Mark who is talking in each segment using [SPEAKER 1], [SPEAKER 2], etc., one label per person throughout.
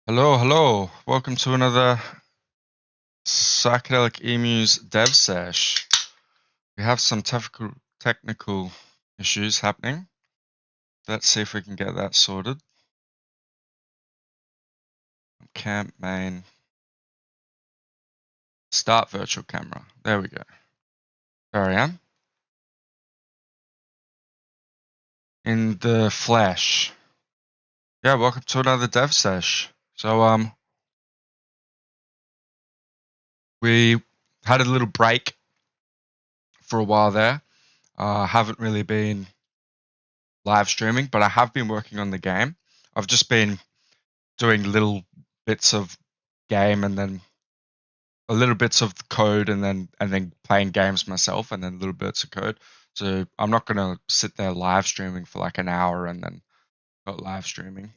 [SPEAKER 1] Hello, hello. Welcome to another Psychedelic Emuz dev sesh. We have some technical issues happening. Let's see if we can get that sorted. Camp main. Start virtual camera. There we go. There I am. In the flesh. Yeah, welcome to another dev sesh. So we had a little break for a while there. Haven't really been live streaming, but I have been working on the game. I've just been doing little bits of game and then a little bits of the code and then playing games myself and then little bits of code. So I'm not gonna sit there live streaming for like an hour and then not live streaming.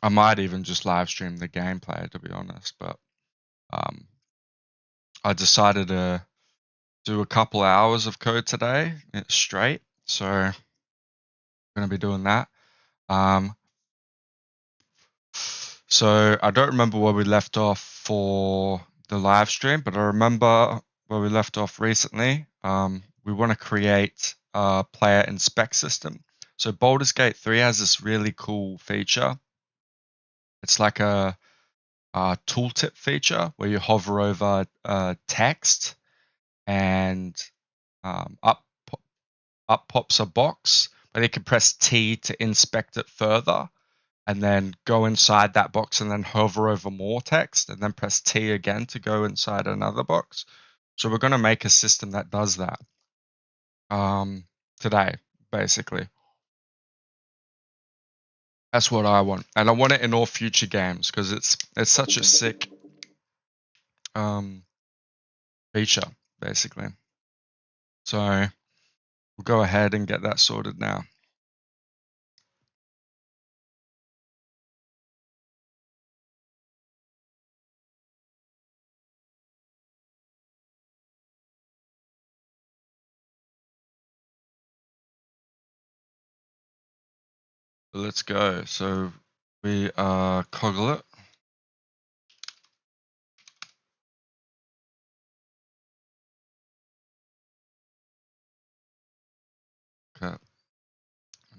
[SPEAKER 1] I might even just live stream the gameplay, to be honest, but I decided to do a couple hours of code today straight, so I'm going to be doing that. So I don't remember where we left off for the live stream, but I remember where we left off recently. We want to create a player inspect system. So Baldur's Gate 3 has this really cool feature. It's like a tooltip feature where you hover over text and up pops a box, but you can press T to inspect it further, and then go inside that box and then hover over more text and then press T again to go inside another box. So we're going to make a system that does that today, basically. That's what I want, and I want it in all future games because it's such a sick feature, basically. So we'll go ahead and get that sorted now. Let's go. So we coggle it. Okay.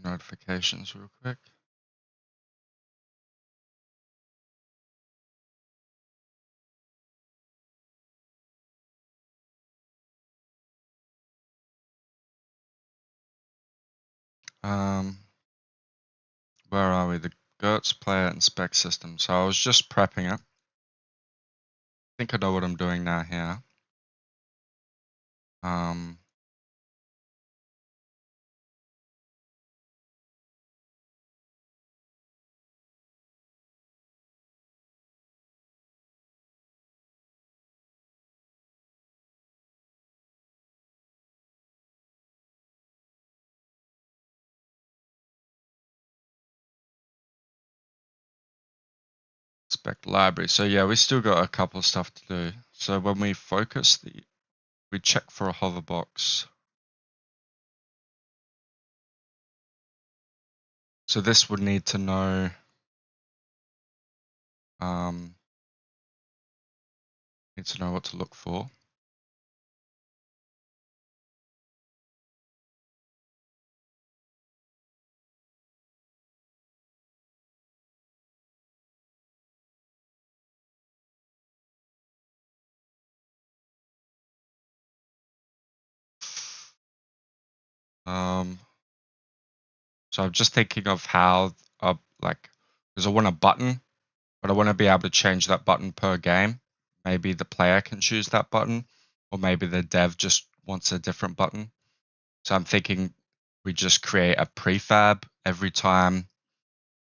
[SPEAKER 1] Notifications real quick. Where are we? The Gertz player inspect system. So I was just prepping it. I think I know what I'm doing now here. Inspect library. So yeah, we still got a couple of stuff to do. So when we focus, we check for a hover box. So this would need to know what to look for. So I'm just thinking of how, because I want a button, but I want to be able to change that button per game. Maybe the player can choose that button, or maybe the dev just wants a different button. So I'm thinking we just create a prefab every time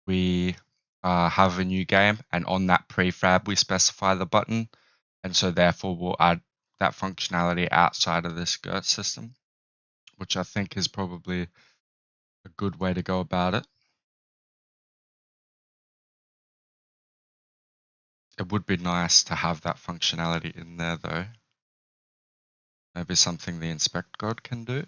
[SPEAKER 1] we have a new game, and on that prefab we specify the button, and so therefore we'll add that functionality outside of this GeurtsSystem, which I think is probably a good way to go about it. It would be nice to have that functionality in there though. Maybe something the inspect god can do.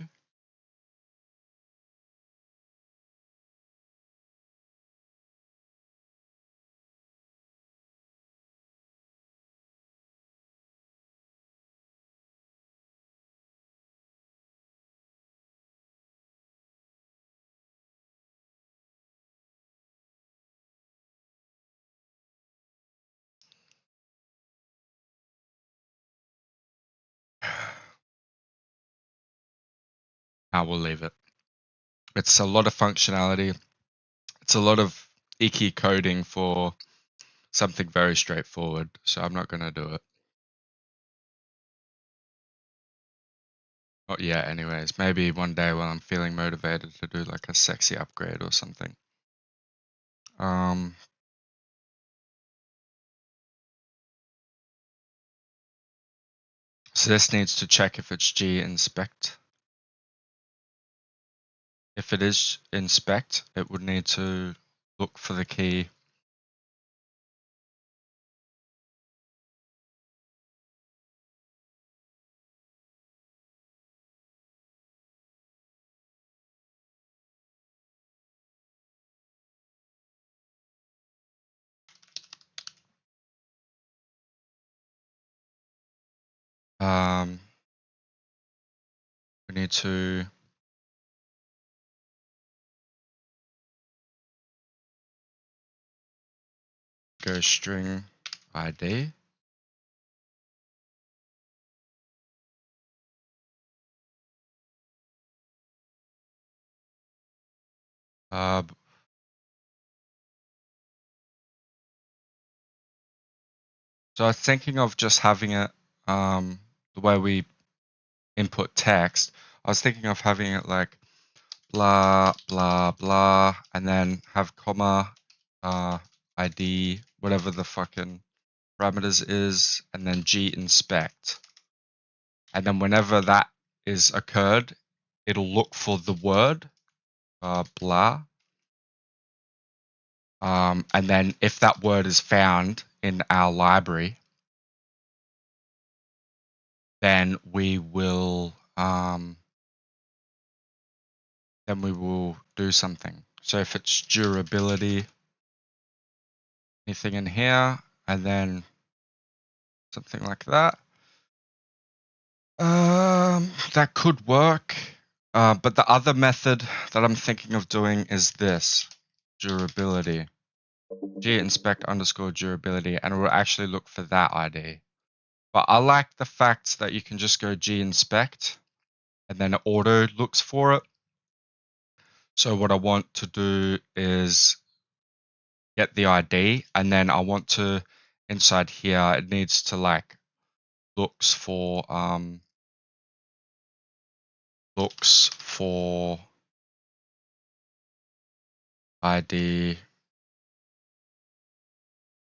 [SPEAKER 1] I will leave it. It's a lot of functionality. It's a lot of icky coding for something very straightforward, so I'm not going to do it. Not yet anyways. Maybe one day when I'm feeling motivated to do like a sexy upgrade or something. So this needs to check if it's G inspect. If it is inspect, it would need to look for the key we need to go string ID. So I was thinking of just having it the way we input text. I was thinking of having it like blah blah blah, and then have comma, ID, whatever the fucking parameters is, and then GEinspect. And then whenever that is occurred, it'll look for the word blah. And then if that word is found in our library, then we will do something. So if it's durability, anything in here, and then something like that. That could work. But the other method that I'm thinking of doing is this, durability. GEinspect underscore durability, and it will actually look for that ID. But I like the fact that you can just go GEinspect and then it auto looks for it. So what I want to do is get the ID, and then I want to, inside here, it needs to like looks for ID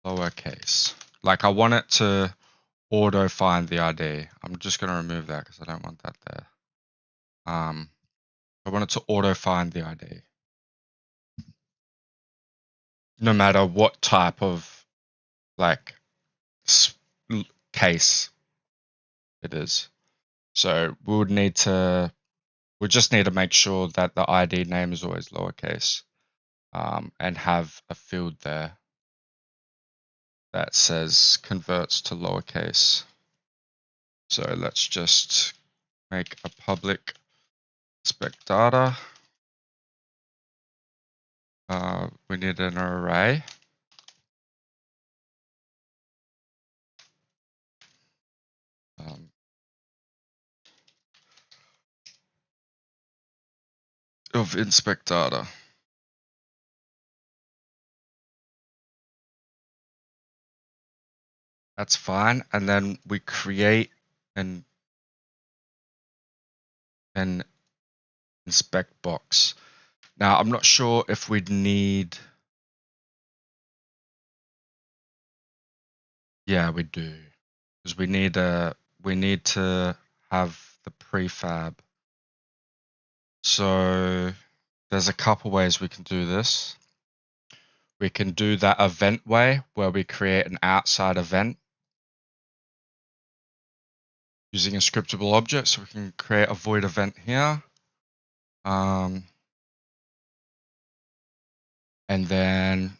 [SPEAKER 1] lowercase. Like I want it to auto find the ID. I'm just going to remove that because I don't want that there. I want it to auto find the ID. No matter what type of like case it is. So we just need to make sure that the ID name is always lowercase, and have a field there that says converts to lowercase. So let's just make a public spec data. We need an array. Of inspect data. That's fine. And then we create an inspect box. Now I'm not sure if we'd need. Yeah, we do, because we need to have the prefab. So there's a couple ways we can do this. We can do that event way where we create an outside event using a scriptable object. So we can create a void event here. And then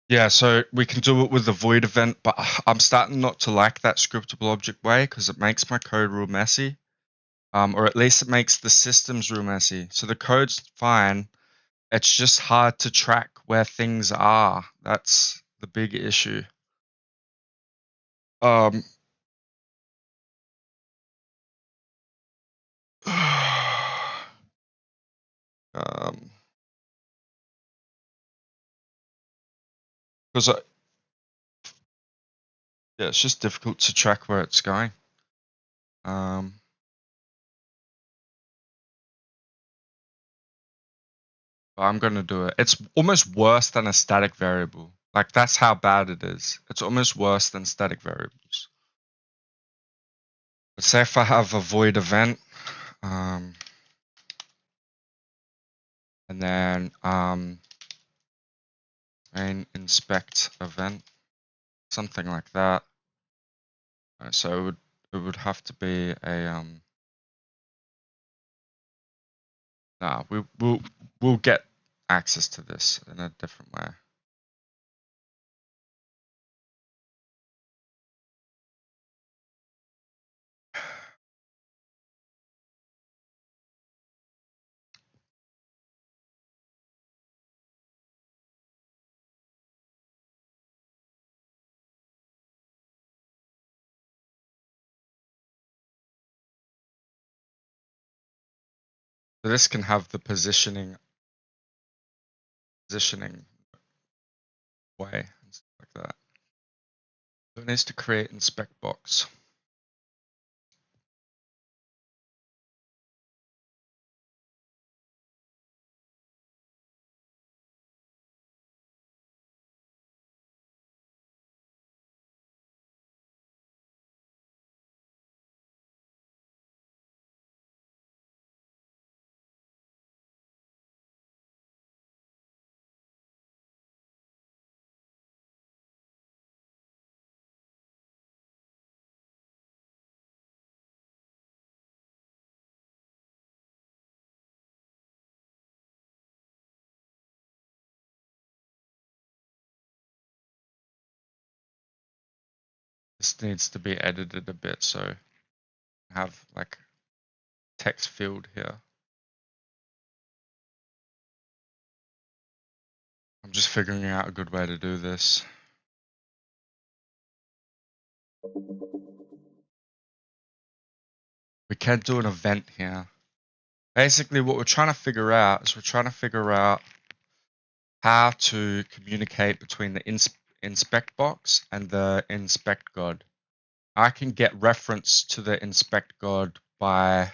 [SPEAKER 1] yeah, so we can do it with the void event, but I'm starting not to like that scriptable object way because it makes my code real messy. Or at least it makes the systems real messy. So the code's fine. It's just hard to track where things are. That's the big issue. Um, because yeah, it's just difficult to track where it's going. But I'm gonna do it. It's almost worse than a static variable. Like that's how bad it is. It's almost worse than static variables. Let's say if I have a void event, and then main inspect event, something like that. So it would have to be a nah, we'll get access to this in a different way. So this can have the positioning way and stuff like that. So it needs to create inspect box. This needs to be edited a bit, so I have like text field here. I'm just figuring out a good way to do this. We can do an event here. Basically, what we're trying to figure out is how to communicate between the inspect box and the inspect god. I can get reference to the inspect god by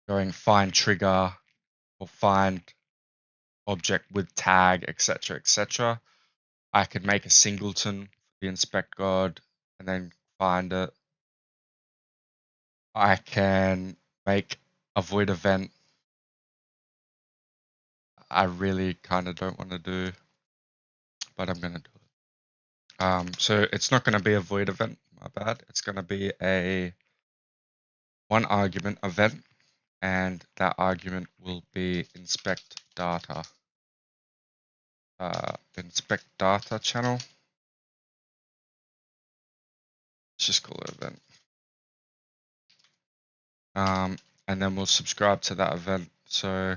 [SPEAKER 1] going find trigger or find object with tag, etc., etc. I could make a singleton for the inspect god and then find it. I can make a void event. I really kind of don't want to do, but I'm going to do it. So it's not going to be a void event, my bad. It's going to be a one argument event, and that argument will be inspect data. Inspect data channel. Let's just call it event. And then we'll subscribe to that event. So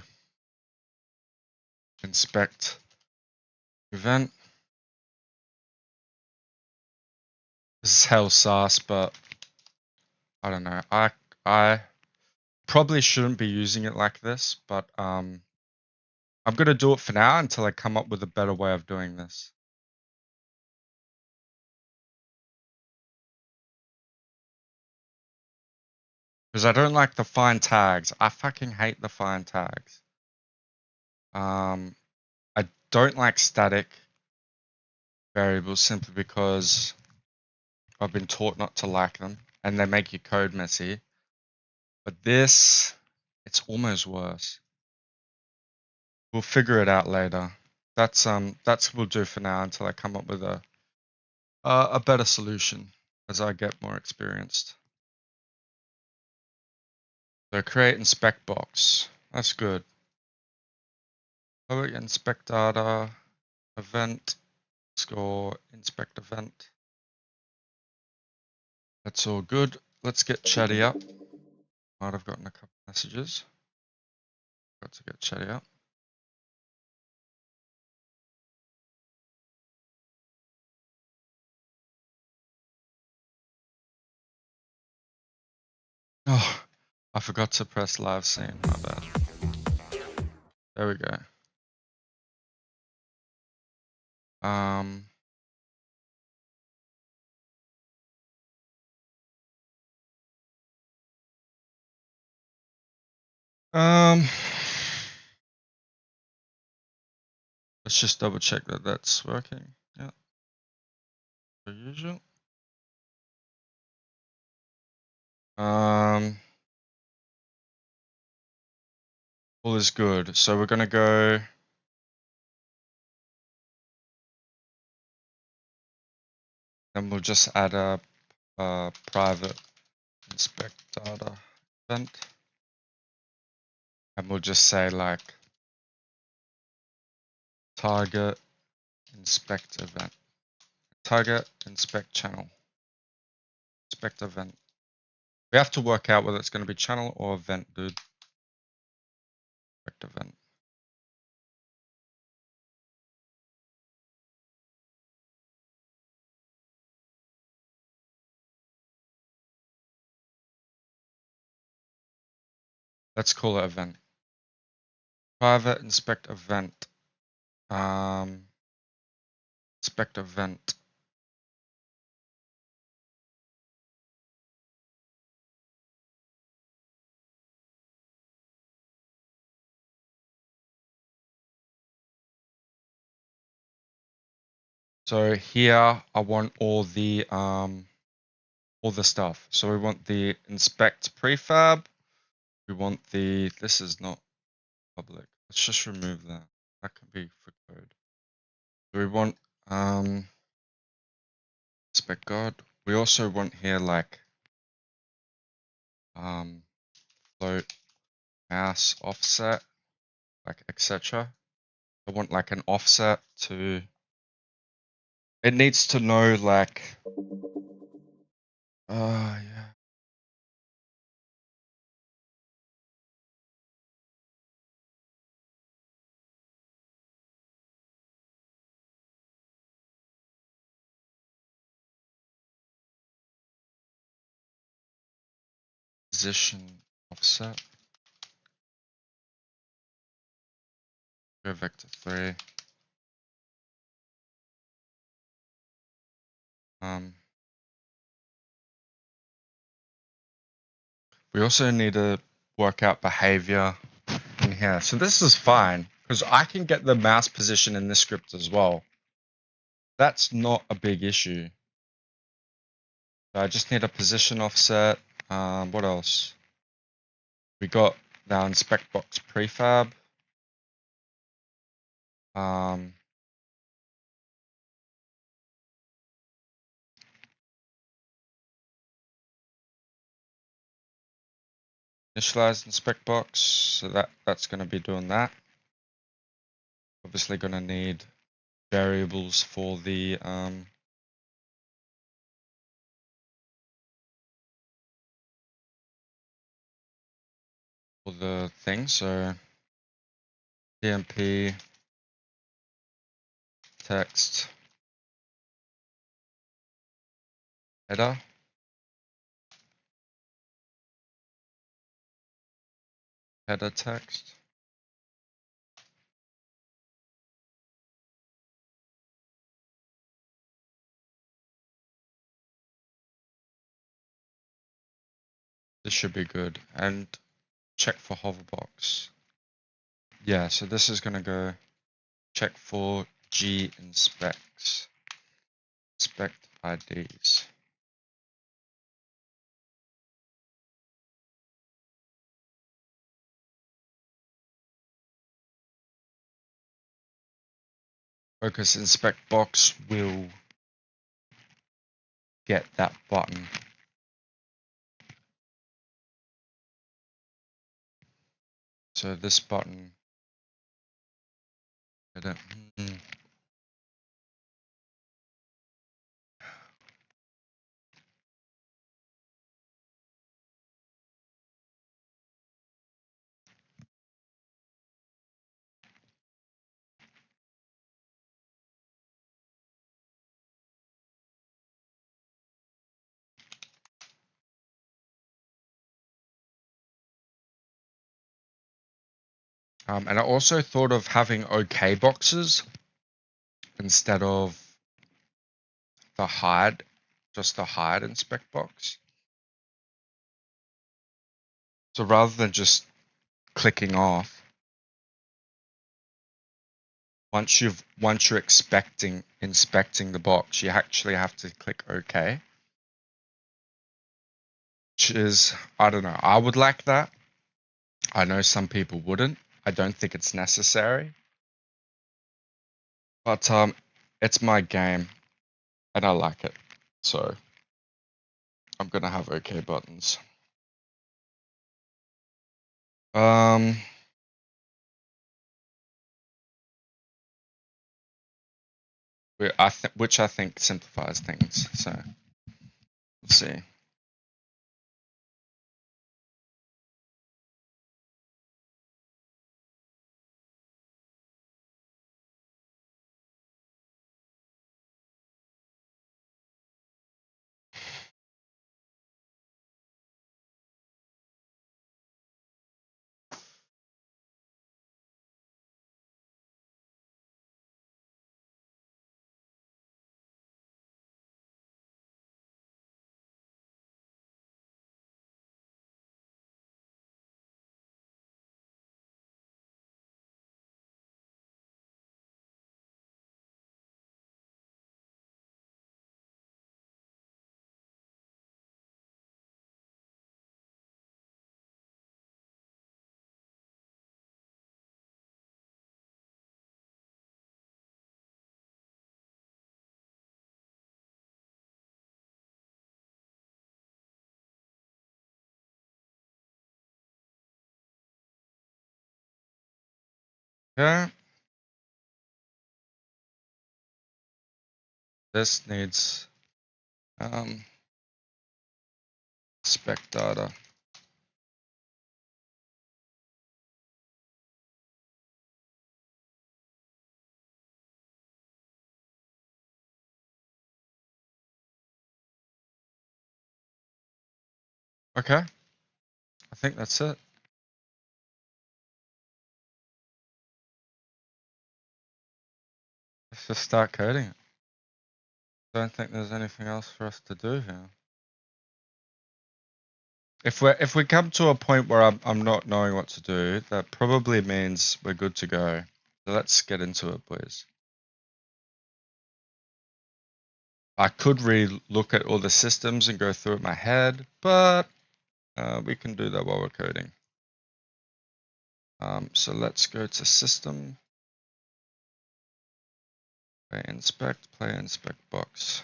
[SPEAKER 1] inspect event. This is hell sus, but I don't know. I probably shouldn't be using it like this, but I'm gonna do it for now until I come up with a better way of doing this. Because I don't like the find tags. I fucking hate the find tags. I don't like static variables simply because I've been taught not to like them and they make your code messy. But this, it's almost worse. We'll figure it out later. That's we'll do for now until I come up with a better solution as I get more experienced. So create inspect box. That's good. Public inspect data event score inspect event. That's all good. Let's get chatty up. Might have gotten a couple messages. Got to get chatty up. Oh, I forgot to press live scene. My bad. There we go. Let's just double check that that's working. Yeah, per usual. All is good. So we're going to go. Then we'll just add a private inspect data event. And we'll just say like target inspect event. Target inspect channel. Inspect event. We have to work out whether it's going to be channel or event, dude. Inspect event. Let's call it event. Private inspect event. Inspect event. So here I want all the stuff. So we want the inspect prefab. We want the, this is not public. Let's just remove that. That can be for code. So we want inspect guard. We also want here like float mouse offset, like etc. I want like an offset to, it needs to know like yeah. Position offset. Go vector 3. We also need to work out behavior in here. So this is fine because I can get the mouse position in this script as well. That's not a big issue. So I just need a position offset. What else? We got our inspect box prefab. Initialize inspect box. So that's going to be doing that. Obviously going to need variables for the thing. So tmp text header. Header text. This should be good. And check for hoverbox. Yeah, so this is going to go check for G inspects. Inspect IDs. Focus inspect box will get that button. So this button, I don't, and I also thought of having OK boxes instead of the hide, just the hide inspect box. So rather than just clicking off, once you're inspecting the box, you actually have to click OK. Which is, I don't know, I would like that. I know some people wouldn't. I don't think it's necessary. But it's my game and I like it. So I'm gonna have OK buttons. Which I think simplifies things. So let's see. Yeah, this needs spec data. Okay, I think that's it. Let's just start coding it. Don't think there's anything else for us to do here. If we come to a point where I'm not knowing what to do, that probably means we're good to go. So let's get into it, please. I could re-look at all the systems and go through it in my head, but we can do that while we're coding. So let's go to system, play inspect box.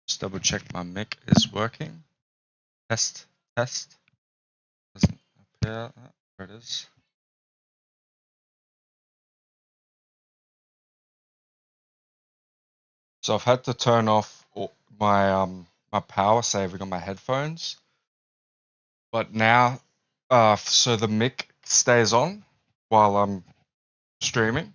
[SPEAKER 1] Just double check my mic is working. Test. Doesn't appear. There it is. So I've had to turn off my my power saving on my headphones, but now, so the mic stays on while I'm streaming.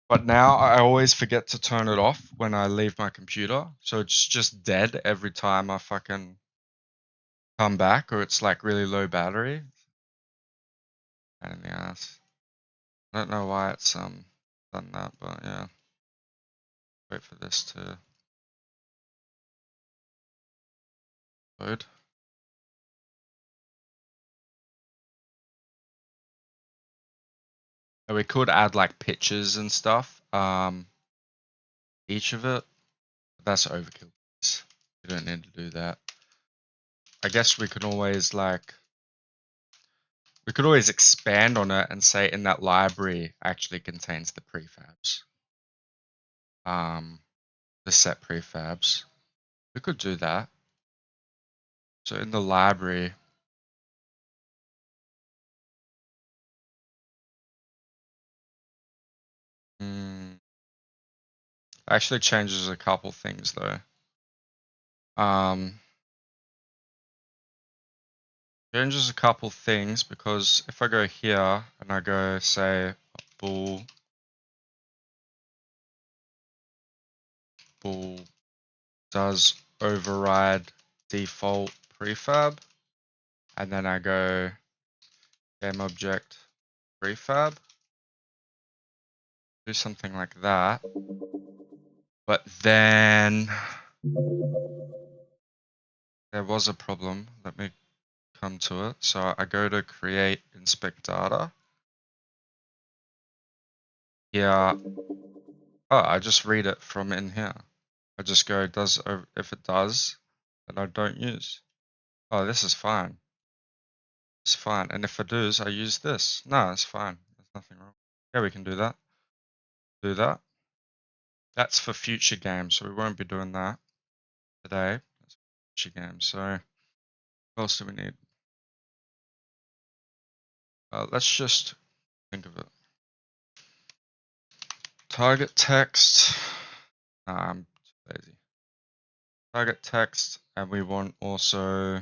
[SPEAKER 1] But now I always forget to turn it off when I leave my computer, so it's just dead every time I fucking come back, or it's like really low battery. Pain in the ass. I don't know why it's done that, but yeah. Wait for this to load. And we could add like pictures and stuff. Each of it. That's overkill. You don't need to do that. I guess we could always expand on it and say in that library actually contains the prefabs. The set prefabs. We could do that. So in the library, actually changes a couple things though. Changes a couple things because if I go here and I go say bool does override default prefab, and then I go game object prefab, do something like that. But then there was a problem. Let me come to it. So I go to create inspect data. Yeah. Oh, I just read it from in here. I just go, if it does, then I don't use. Oh, this is fine. It's fine. And if I do, I use this. No, it's fine. There's nothing wrong. Yeah, we can do that. Do that. That's for future games, so we won't be doing that today. That's future games. So what else do we need? Let's just think of it. Target text. I'm too lazy. Target text, and we want also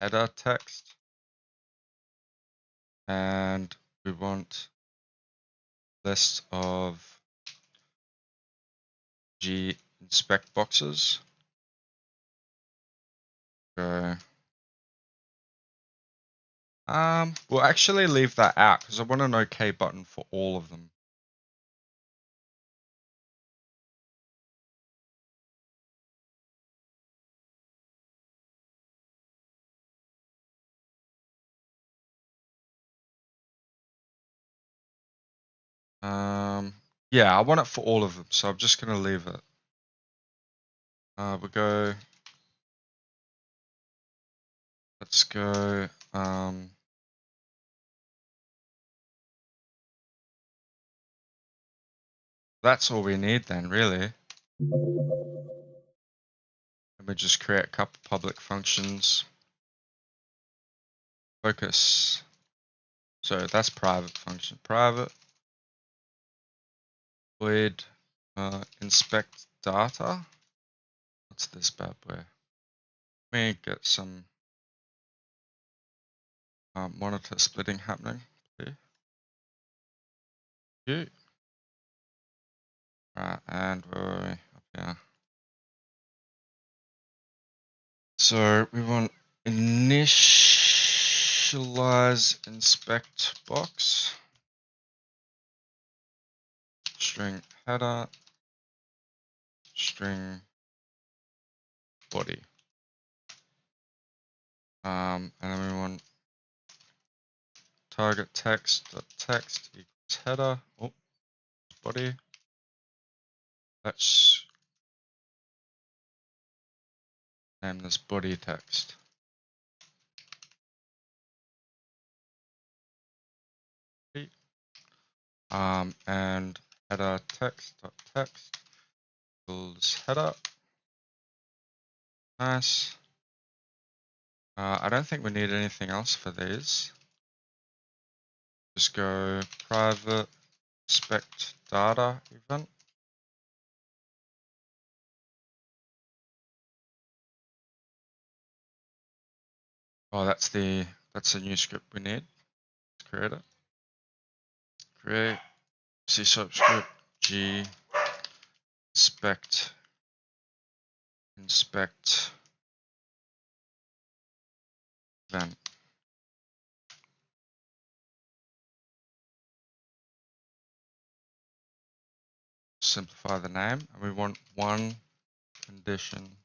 [SPEAKER 1] header text, and we want list of G inspect boxes. Go. We'll actually leave that out because I want an OK button for all of them. Yeah, I want it for all of them, so I'm just gonna leave it. Let's go, that's all we need then, really. And we just create a couple public functions. Focus. So that's private function. Private void inspect data. What's this bad boy? Let me get some monitor splitting happening. Cute. Right, and we're up here. So we want initialize inspect box, string header, string body. And then we want target text equals header, body. Let's name this body text. And header text equals header. Nice. I don't think we need anything else for these. Just go private inspect data event. Oh, that's a new script we need. Let's create it. Create C# script G inspect event. Simplify the name, and we want one condition.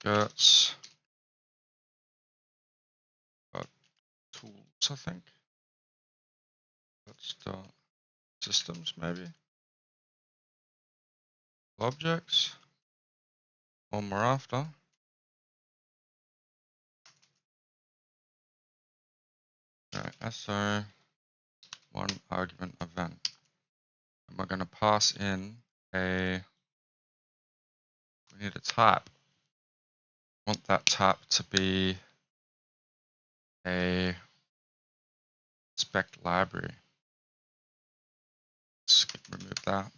[SPEAKER 1] Gerts tools, I think. Let's start systems, maybe. Objects. One more after. Okay, so one argument event. And we're going to pass in we need a type. Want that type to be a spec library. Remove that.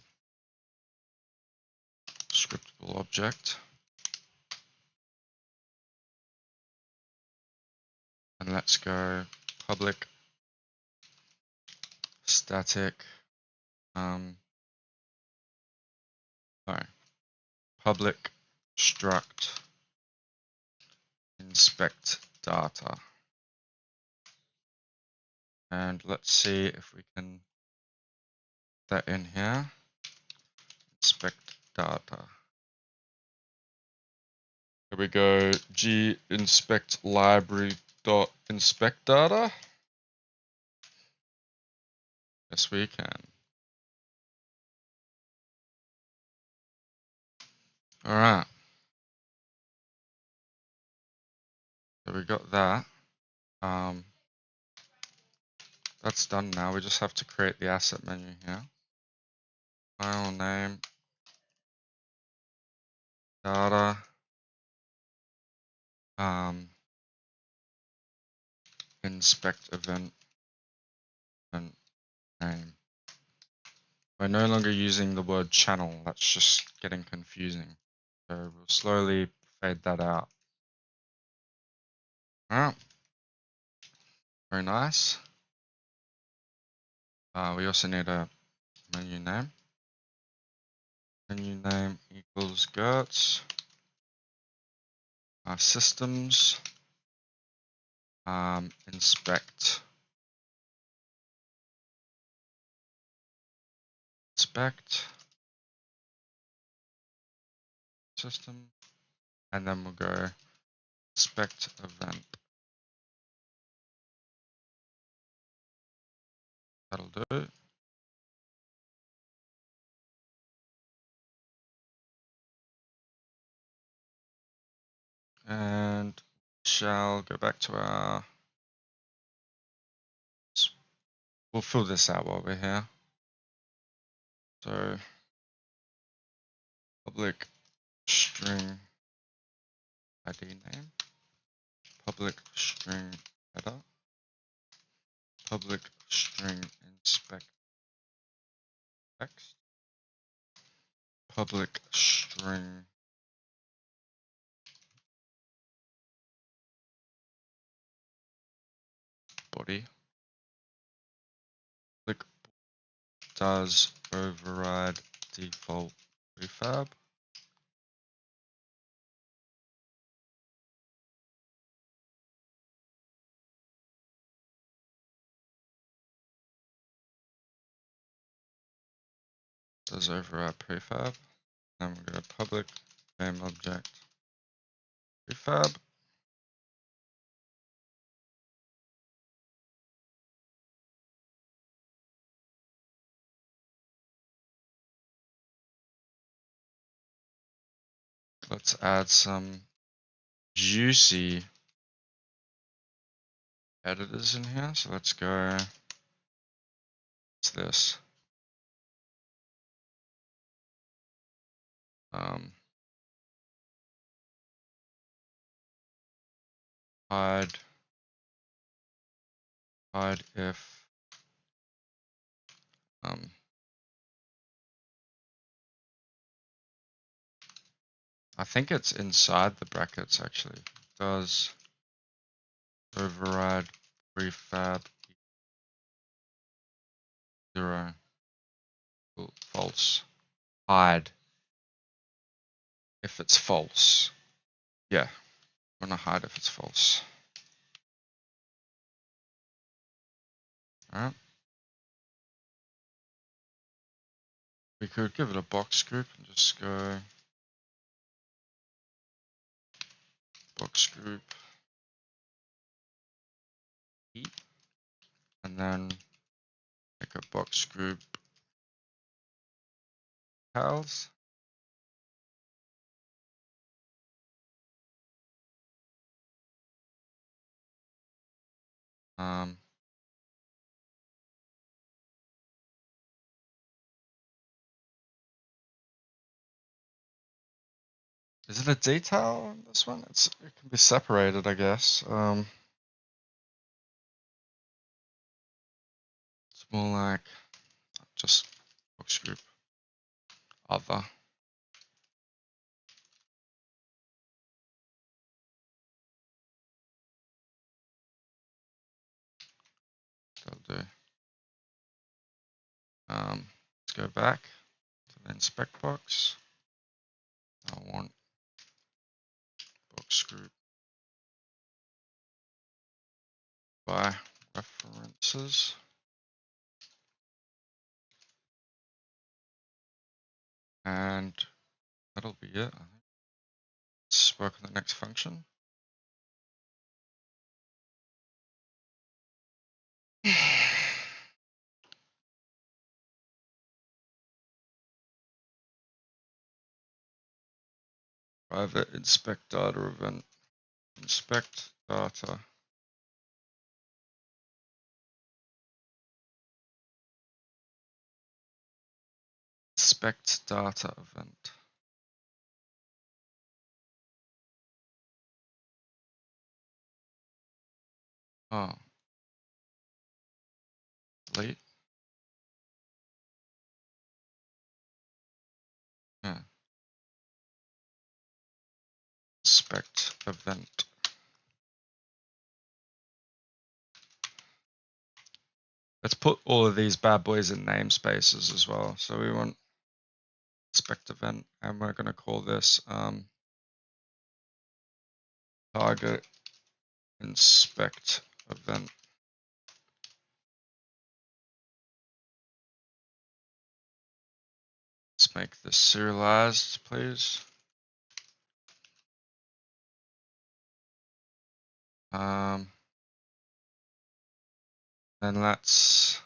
[SPEAKER 1] Scriptable object. And let's go public static public struct inspect data. And let's see if we can put that in here. Inspect data. Here we go, inspect library dot inspect data. Yes, we can. All right. So we got that. That's done now. We just have to create the asset menu here. File name, data, inspect event, and name. We're no longer using the word channel. That's just getting confusing. So we'll slowly fade that out. All right. Very nice. We also need a menu name. Menu name equals Gertz. Systems. Inspect. System. And then we'll go inspect event. That'll do. And shall go back to our, we'll fill this out while we're here. So public string ID name, public string header, public string inspect text, public string body, public does override default prefab, does override prefab. Then we're going to public name object prefab. Let's add some juicy editors in here. So let's go, what's this? Hide if I think it's inside the brackets actually. Does override prefab 0 false. Hide if it's false. Yeah, I'm gonna hide if it's false. Alright. We could give it a box group and just go box group E, and then make a box group pals. Is it a detail on this one? It can be separated, I guess. It's more like just box group other. That'll do. Let's go back to the inspect box. I want box group by references. And that'll be it. Let's work on the next function. Private inspect data event. Inspect data. Inspect data event. Oh. Delete. Yeah. Inspect event. Let's put all of these bad boys in namespaces as well. So we want inspect event, and we're going to call this target inspect event. Let's make this serialized, please. Then let's,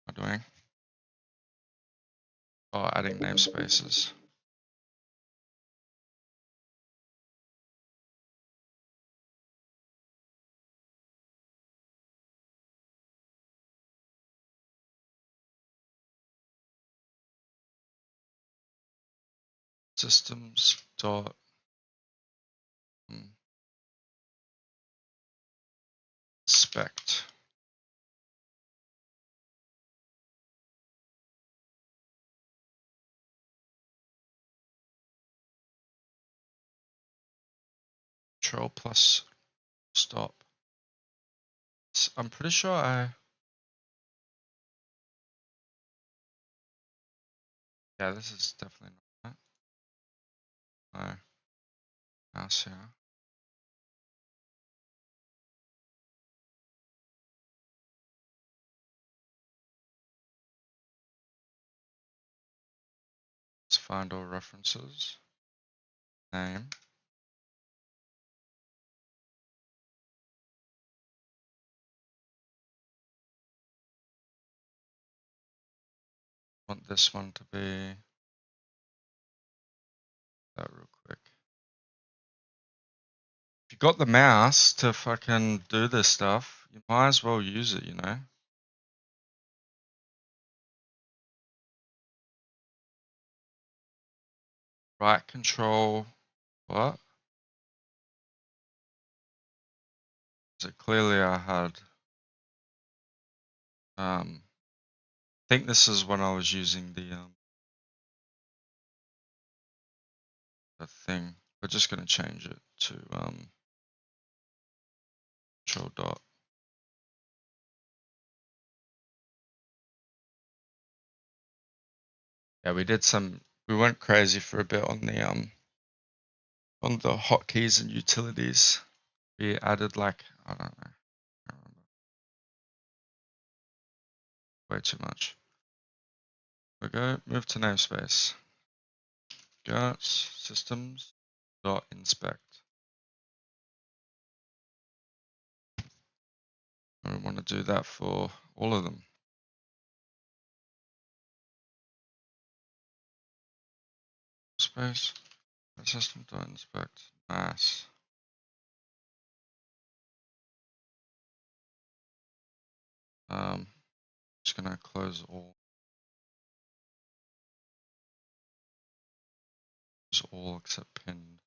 [SPEAKER 1] what am I doing? Oh, adding namespaces. Systems dot inspect. Control plus stop. I'm pretty sure yeah, this is definitely not that. No. Mouse here. Let's find all references. Name. Want this one to be that real quick. If you got the mouse to fucking do this stuff, you might as well use it, you know? Right control, what? So clearly I had, I think this is when I was using the thing. We're just gonna change it to control dot. Yeah, we went crazy for a bit on the hotkeys and utilities. We added like, I don't know, I don't remember. Way too much. We go, move to namespace. GeurtsSystem dot inspect. And we want to do that for all of them. Space, system dot inspect. Nice. Just gonna close all. Just all except pinned.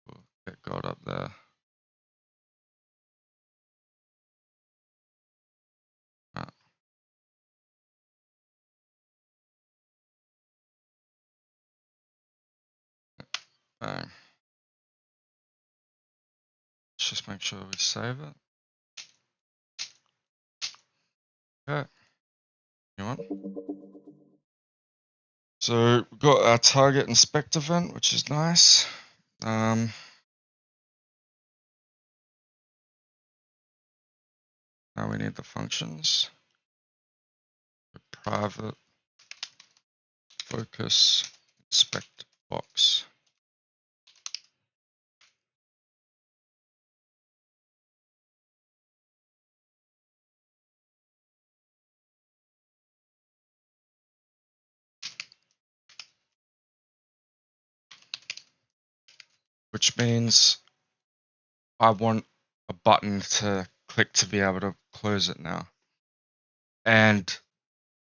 [SPEAKER 1] We'll get God up there. Right. Bang. Let's just make sure we save it. Okay. You want? So we've got our target inspect event, which is nice. Now we need the functions. private focus inspect box. Which means I want a button to click to be able to close it now. And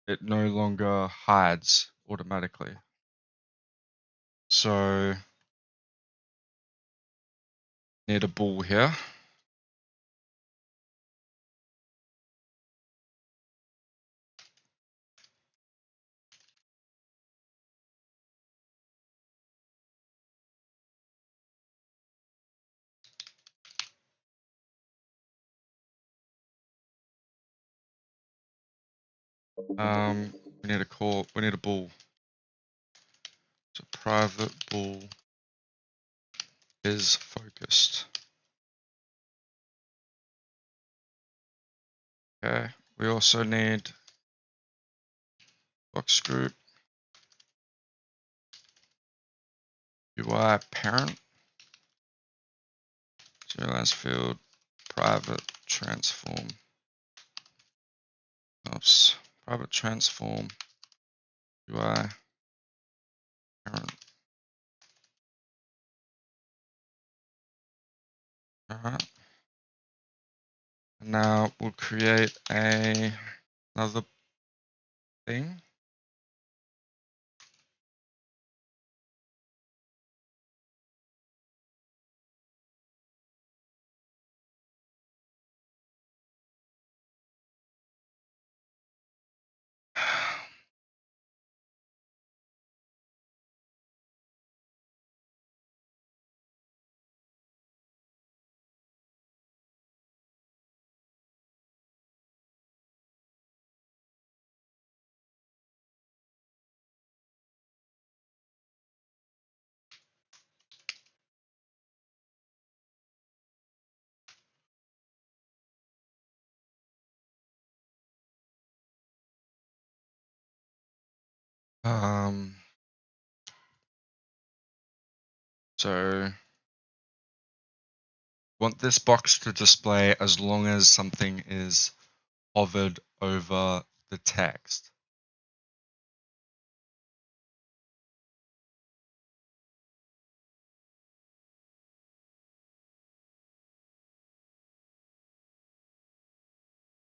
[SPEAKER 1] it no longer hides automatically. So need a bool here. We need a bool. So private bool is focused. Okay, we also need box group UI parent, serialized field, private transform. Oops, private transform UI parent. Alright. And now we'll create another thing. So want this box to display as long as something is hovered over the text.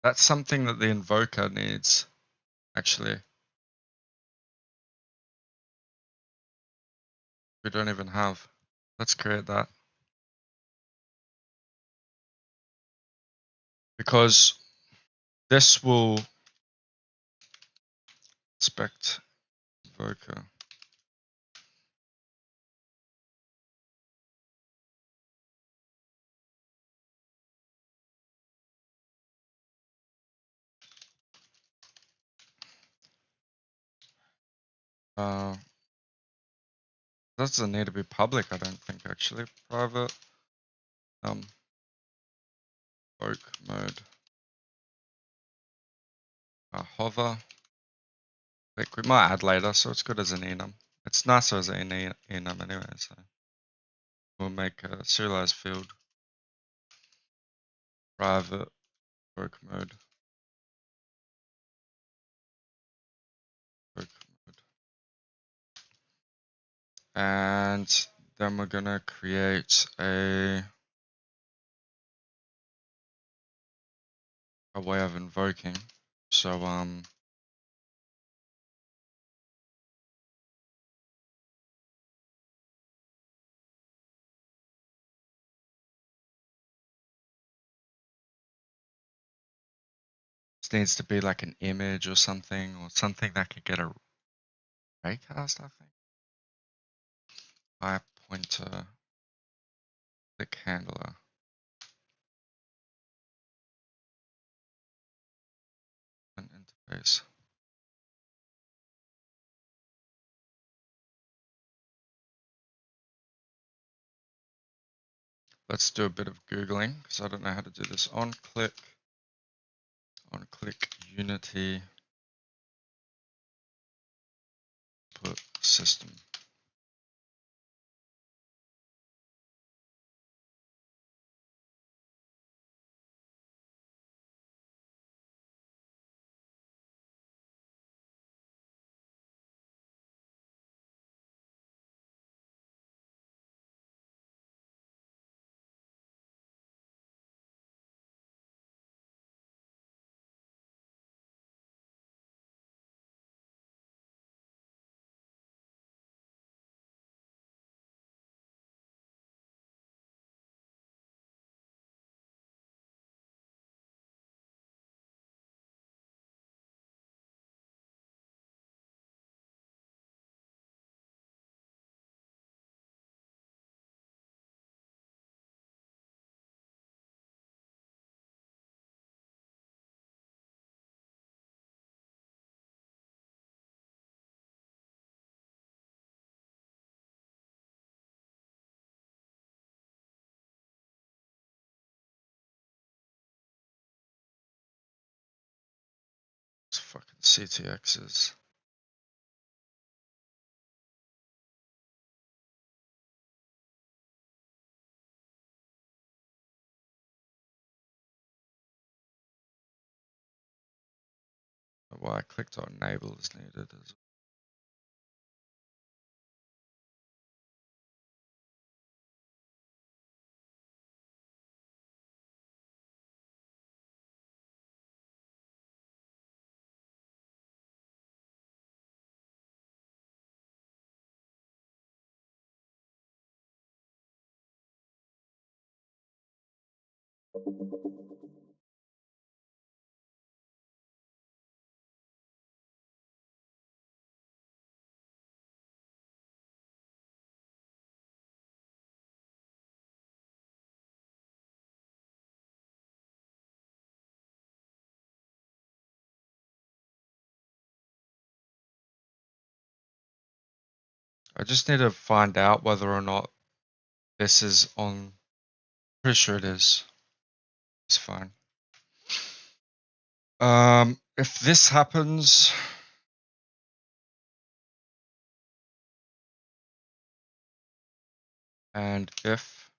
[SPEAKER 1] That's something that the invoker needs, actually. We don't even have. Let's create that. Because this will inspect invoker. Doesn't need to be public, I don't think, actually. Private invoke mode. Hover. Click. We might add later, so it's good as an enum. It's nicer as an enum anyway, so we'll make a serialized field. Private invoke mode. And then we're gonna create a way of invoking. So this needs to be like an image or something that could get a raycast, I think. Pointer click handler. An interface. Let's do a bit of Googling because I don't know how to do this. On click Unity input system. It's fucking CTXs. Why I clicked on enable is needed as I just need to find out whether or not this is on. Pretty sure it is. It's fine. If this happens, and if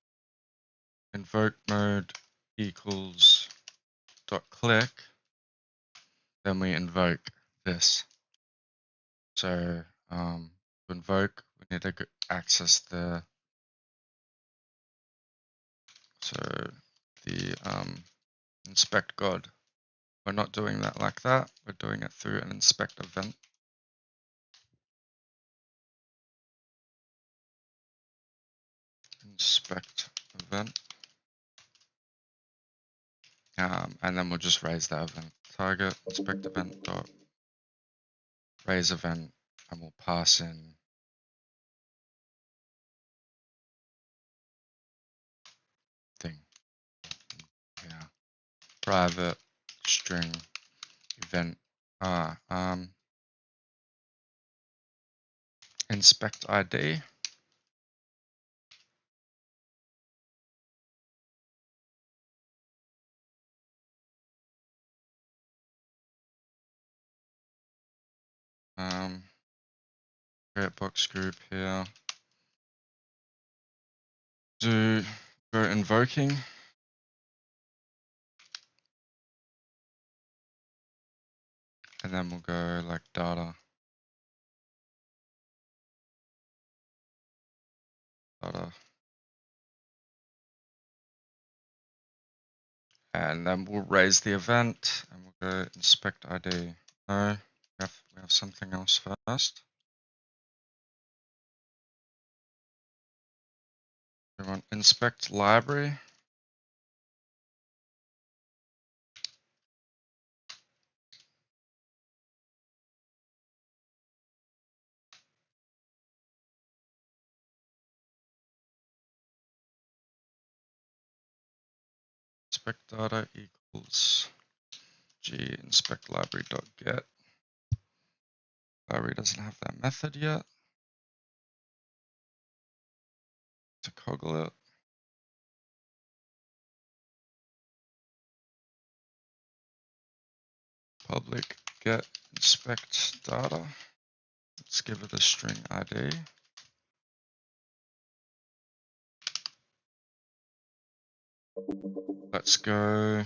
[SPEAKER 1] invoke mode equals dot click, then we invoke this. So to invoke, we need to access the inspect God. We're not doing that like that. We're doing it through an inspect event. Inspect event. And then we'll just raise that event. Target inspect event dot raise event, and we'll pass in thing. Yeah. Private string event. Inspect ID. Create box group here. Go invoking. And then we'll go like data. And then we'll raise the event and we'll go inspect ID. No, we have something else first. We want inspect library. Inspect data equals g inspect library dot get. Library doesn't have that method yet. To coggle it. Public get inspect data. Let's give it a string ID. Let's go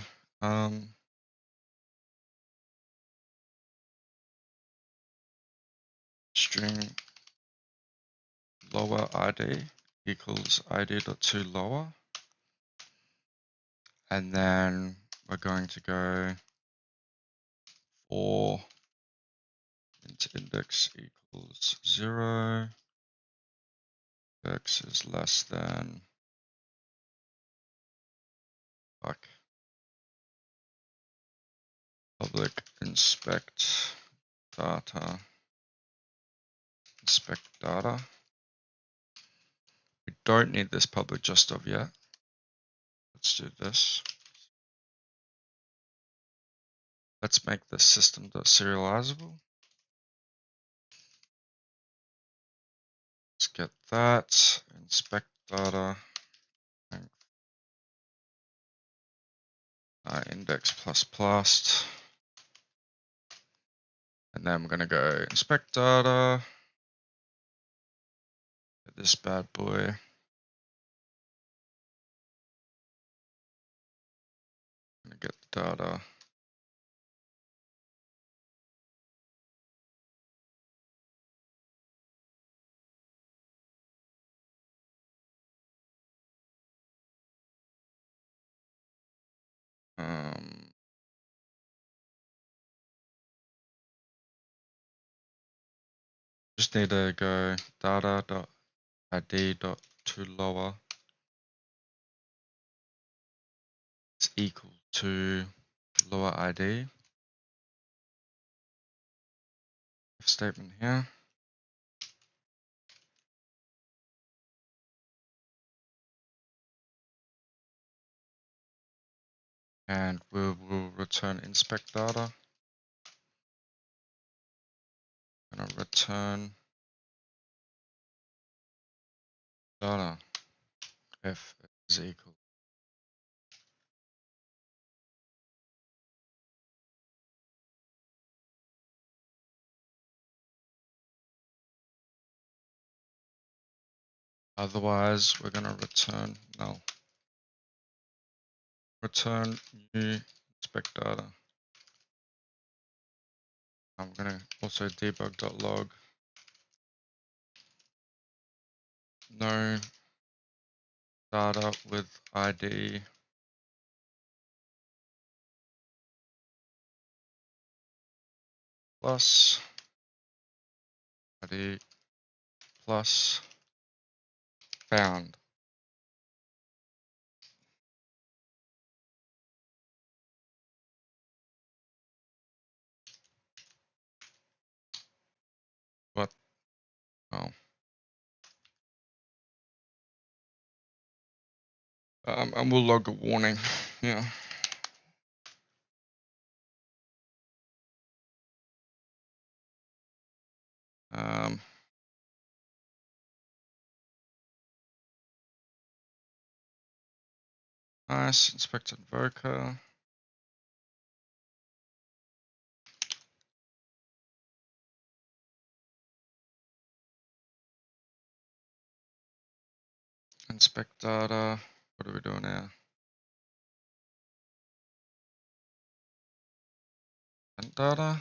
[SPEAKER 1] string lower ID equals id.toLower. And then we're going to go for int index equals 0. Index is less than public inspect data. We don't need this public just of yet. Let's do this. Let's make the system.serializable. Let's get that. Inspect data. Index plus plus. And then we're going to go inspect data. Get this bad boy. I'm going to get the data. Just need to go data.id.toLower is equal to lower ID. If statement here. And we will return inspect data. I'm going to return data if is equal. Otherwise, we're going to return null. Return new inspect data. I'm going to also debug.log. No data with ID plus ID plus found. What? Oh. And we'll log a warning. Yeah. Nice. Inspect invoker. Inspect data. What are we doing now? And data.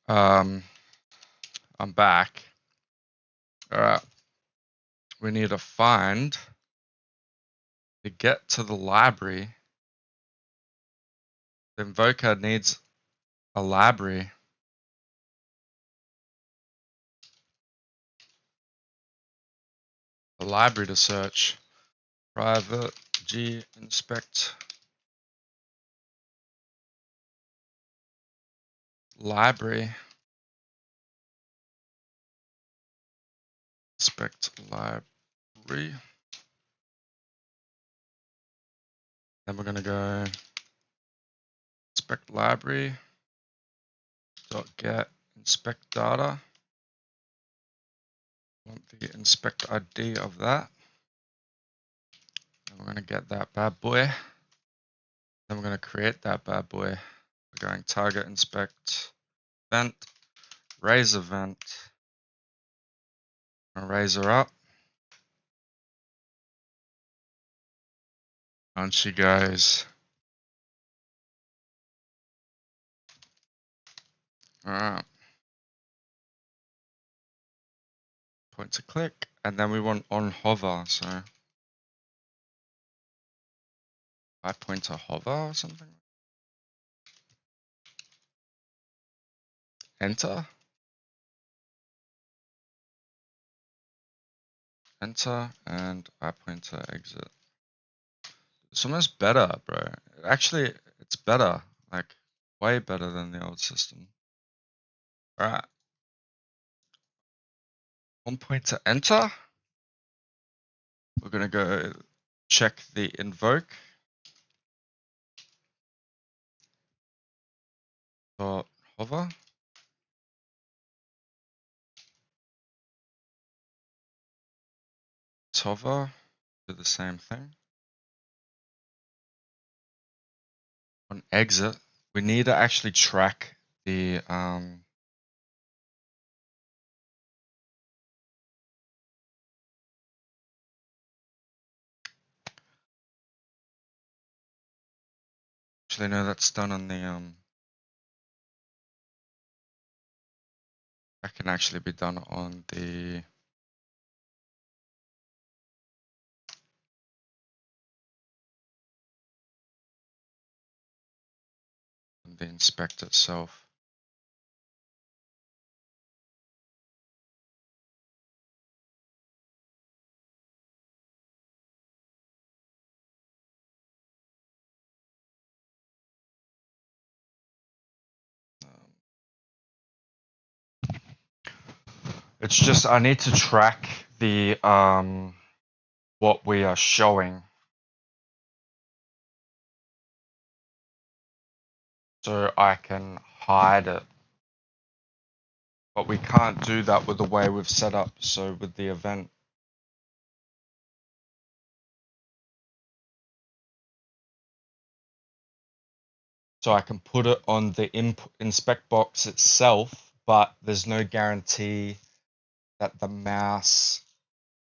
[SPEAKER 1] I'm back. All right. We need to find to get to the library, the invoker needs a library. A library to search. Private G inspect library. Inspect library. Then we're going to go inspect library dot get inspect data. I want the inspect ID of that. And we're going to get that bad boy. Then we're going to create that bad boy. We're going target inspect event, raise event. I'm going to raise her up. On she goes. Alright. Point to click. And then we want on hover. So I point to hover or something. Enter. Enter. And I point to exit. It's almost better, bro. Actually, it's better. Like, way better than the old system. Alright. One point to enter. We're going to go check the invoke. Dot hover. Hover. Do the same thing. On exit, we need to actually track the actually no, that's done on the that can actually be done on the inspect itself. It's just I need to track the what we are showing. So I can hide it. But we can't do that with the way we've set up. So with the event. So I can put it on the inspect box itself, but there's no guarantee that the mouse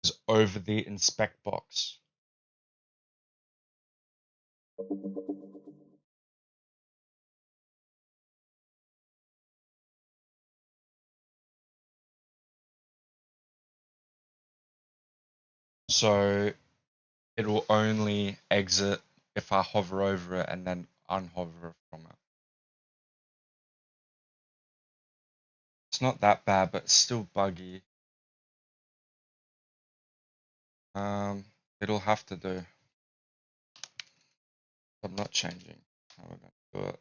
[SPEAKER 1] is over the inspect box. So it will only exit if I hover over it and then unhover from it. It's not that bad, but it's still buggy. It'll have to do. I'm not changing how we're going to do it.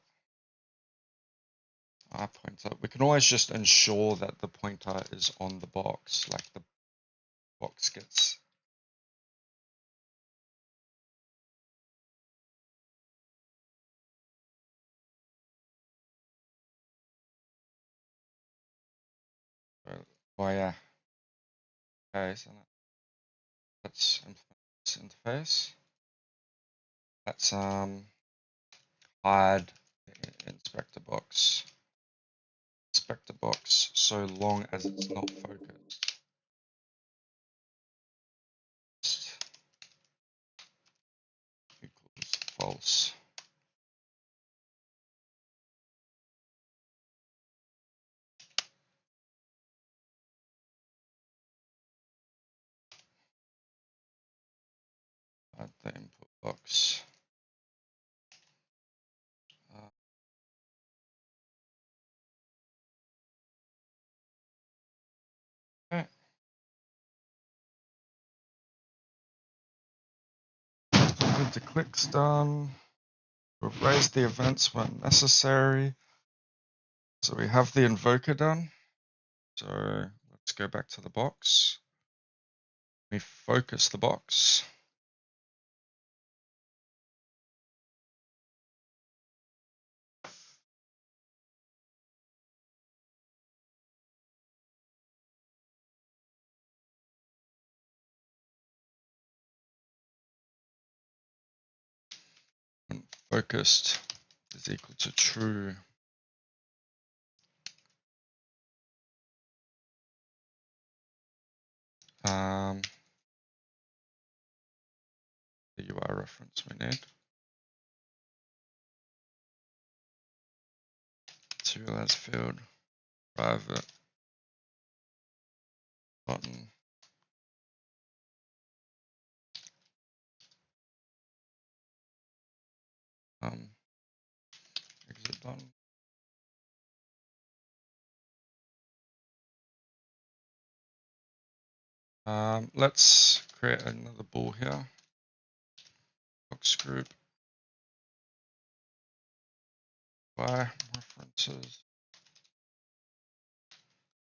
[SPEAKER 1] Pointer. We can always just ensure that the pointer is on the box, like the box gets. Oh yeah. Okay, so let's implement this interface. Let's hide the inspector box. Inspector box so long as it's not focused. Equals false. the input box. Okay. With the clicks done, we'll raise the events when necessary. So we have the invoker done. So let's go back to the box. We focus the box. And focused is equal to true. The UI reference we need. Serialize field, private button. Exit button. Let's create another ball here. Box group. Y references.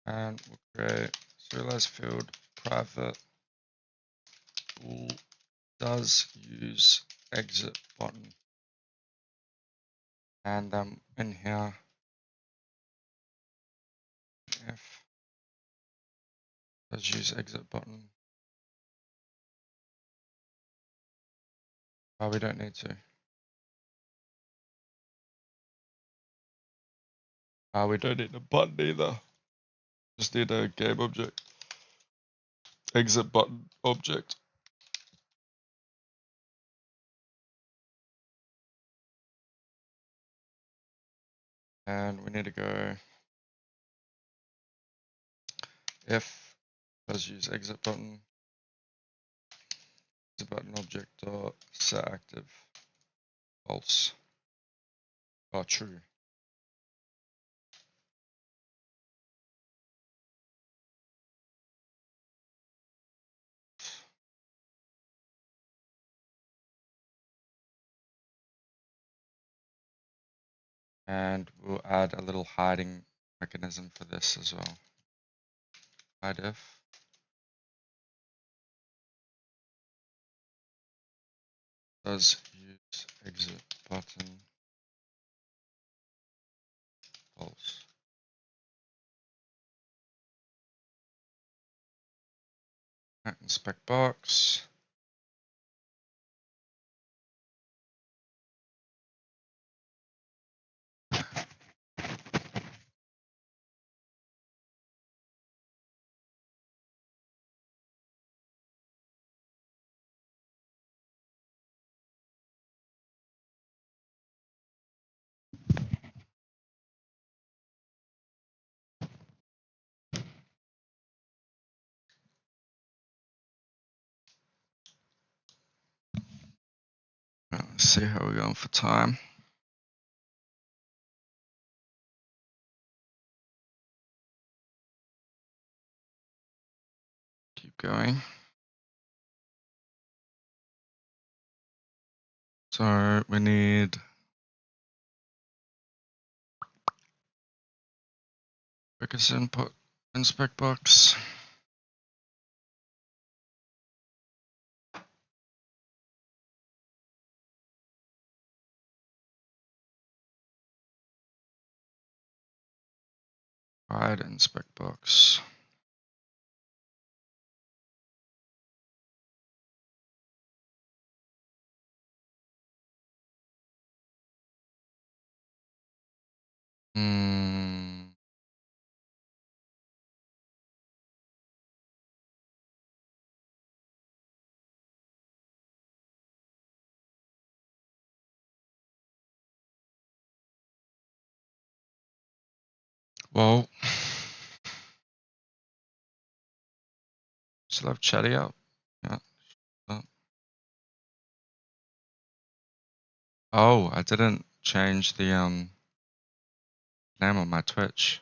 [SPEAKER 1] And we'll create serialize field private bool does use exit button. And in here, if does use exit button. Oh, we don't need to. We don't need a button either. Just need a game object. Exit button object. And we need to go if does use exit button object dot set active false or true. And we'll add a little hiding mechanism for this as well. Hide if does use exit button false. Inspect box. Let's see how we're going for time. Keep going. So we need focus input inspect box. Hide inspect box. Well, still have chatty out. Yeah. Oh, I didn't change the name on my Twitch.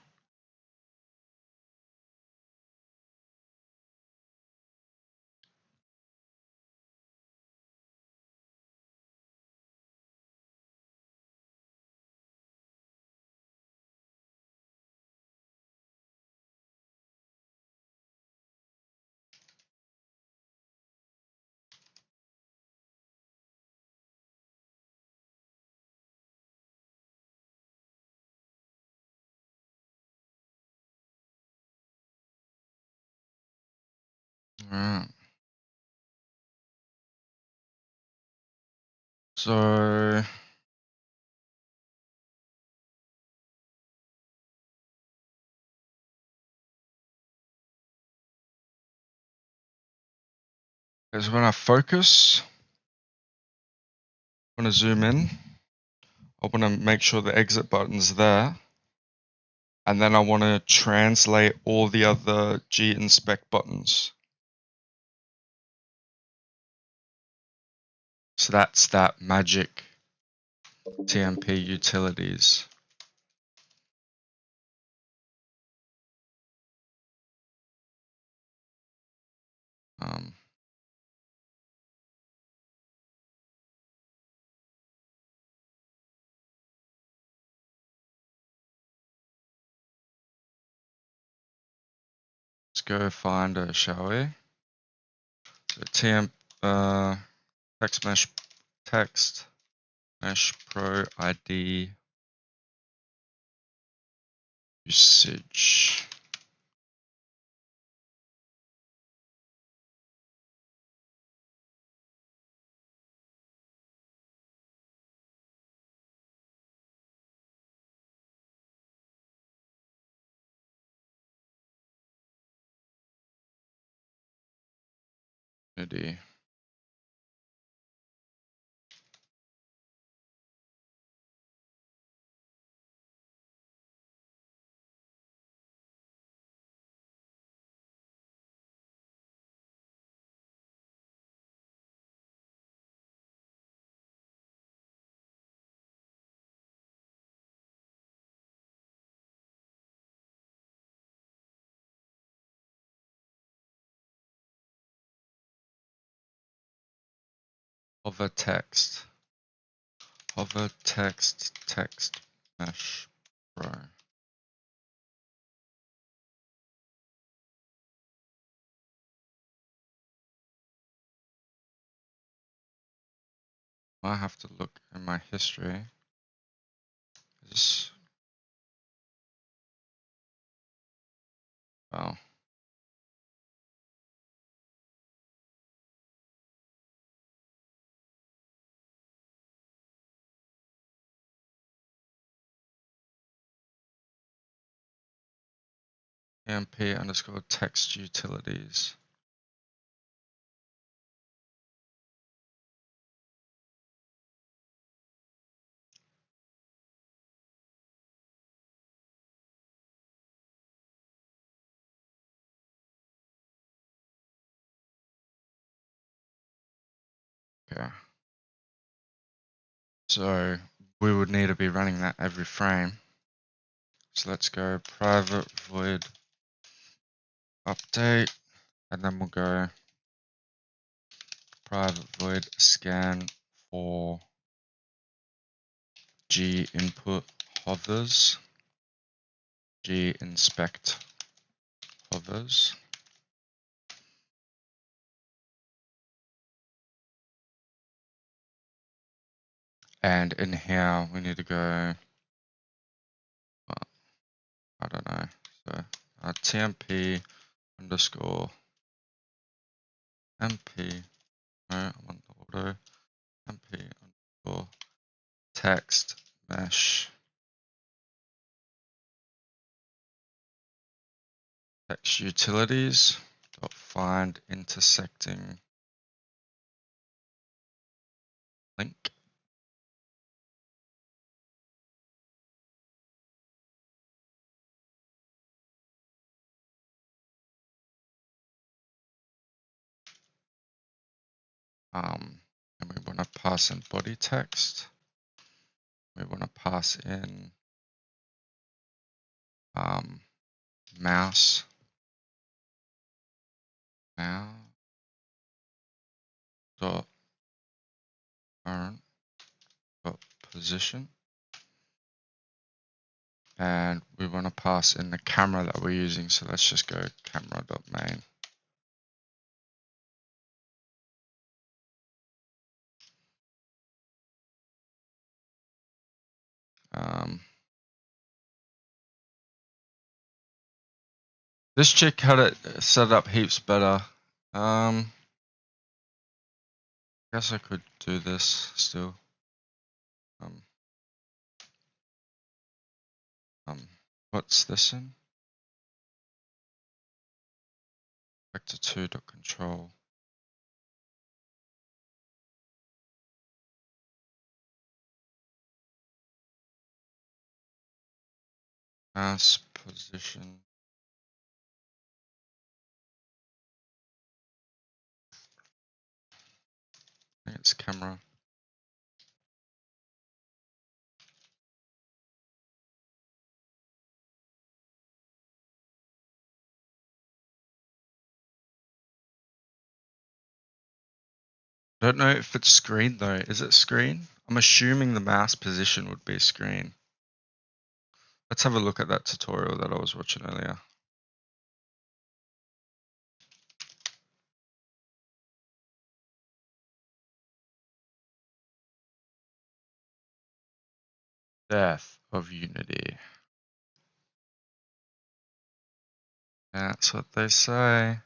[SPEAKER 1] Alright. So is when I focus, I want to zoom in. I want to make sure the exit button's there. And then I want to translate all the other G-inspect buttons. So that's that magic TMP utilities. Let's go find it, shall we? So text mesh pro ID usage. ID. Hover text text mesh pro. I have to look in my history. This, wow. TMP underscore text utilities. Okay. So we would need to be running that every frame. So let's go private void update, and then we'll go private void scan for G input hovers, G inspect hovers. And in here, we need to go, well, I don't know. So TMP underscore MP, no, I want the auto, MP underscore text mesh, text utilities, dot find intersecting link. And we want to pass in body text. we want to pass in mouse dot current dot position, and we want to pass in the camera that we're using. So let's just go camera dot main. This chick had it set up heaps better. Guess I could do this still. What's this in? Vector 2 dot control. Mass position. I think it's camera. I don't know if it's screen though. Is it screen? I'm assuming the mouse position would be screen. Let's have a look at that tutorial that I was watching earlier. Death of Unity. That's what they say.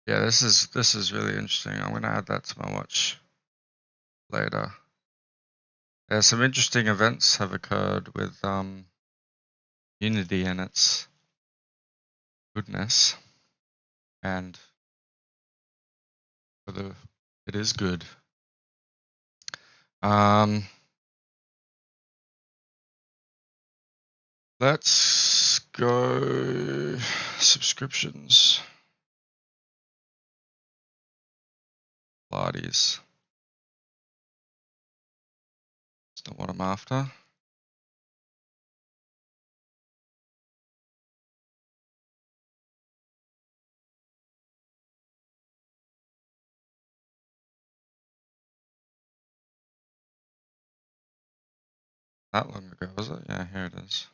[SPEAKER 1] Yeah, this is really interesting. I'm gonna add that to my watch later. Yeah, some interesting events have occurred with Unity and its goodness, and whether it is good. Let's go subscriptions. Pilates. It's not what I'm after. That long ago, was it? Yeah, here it is.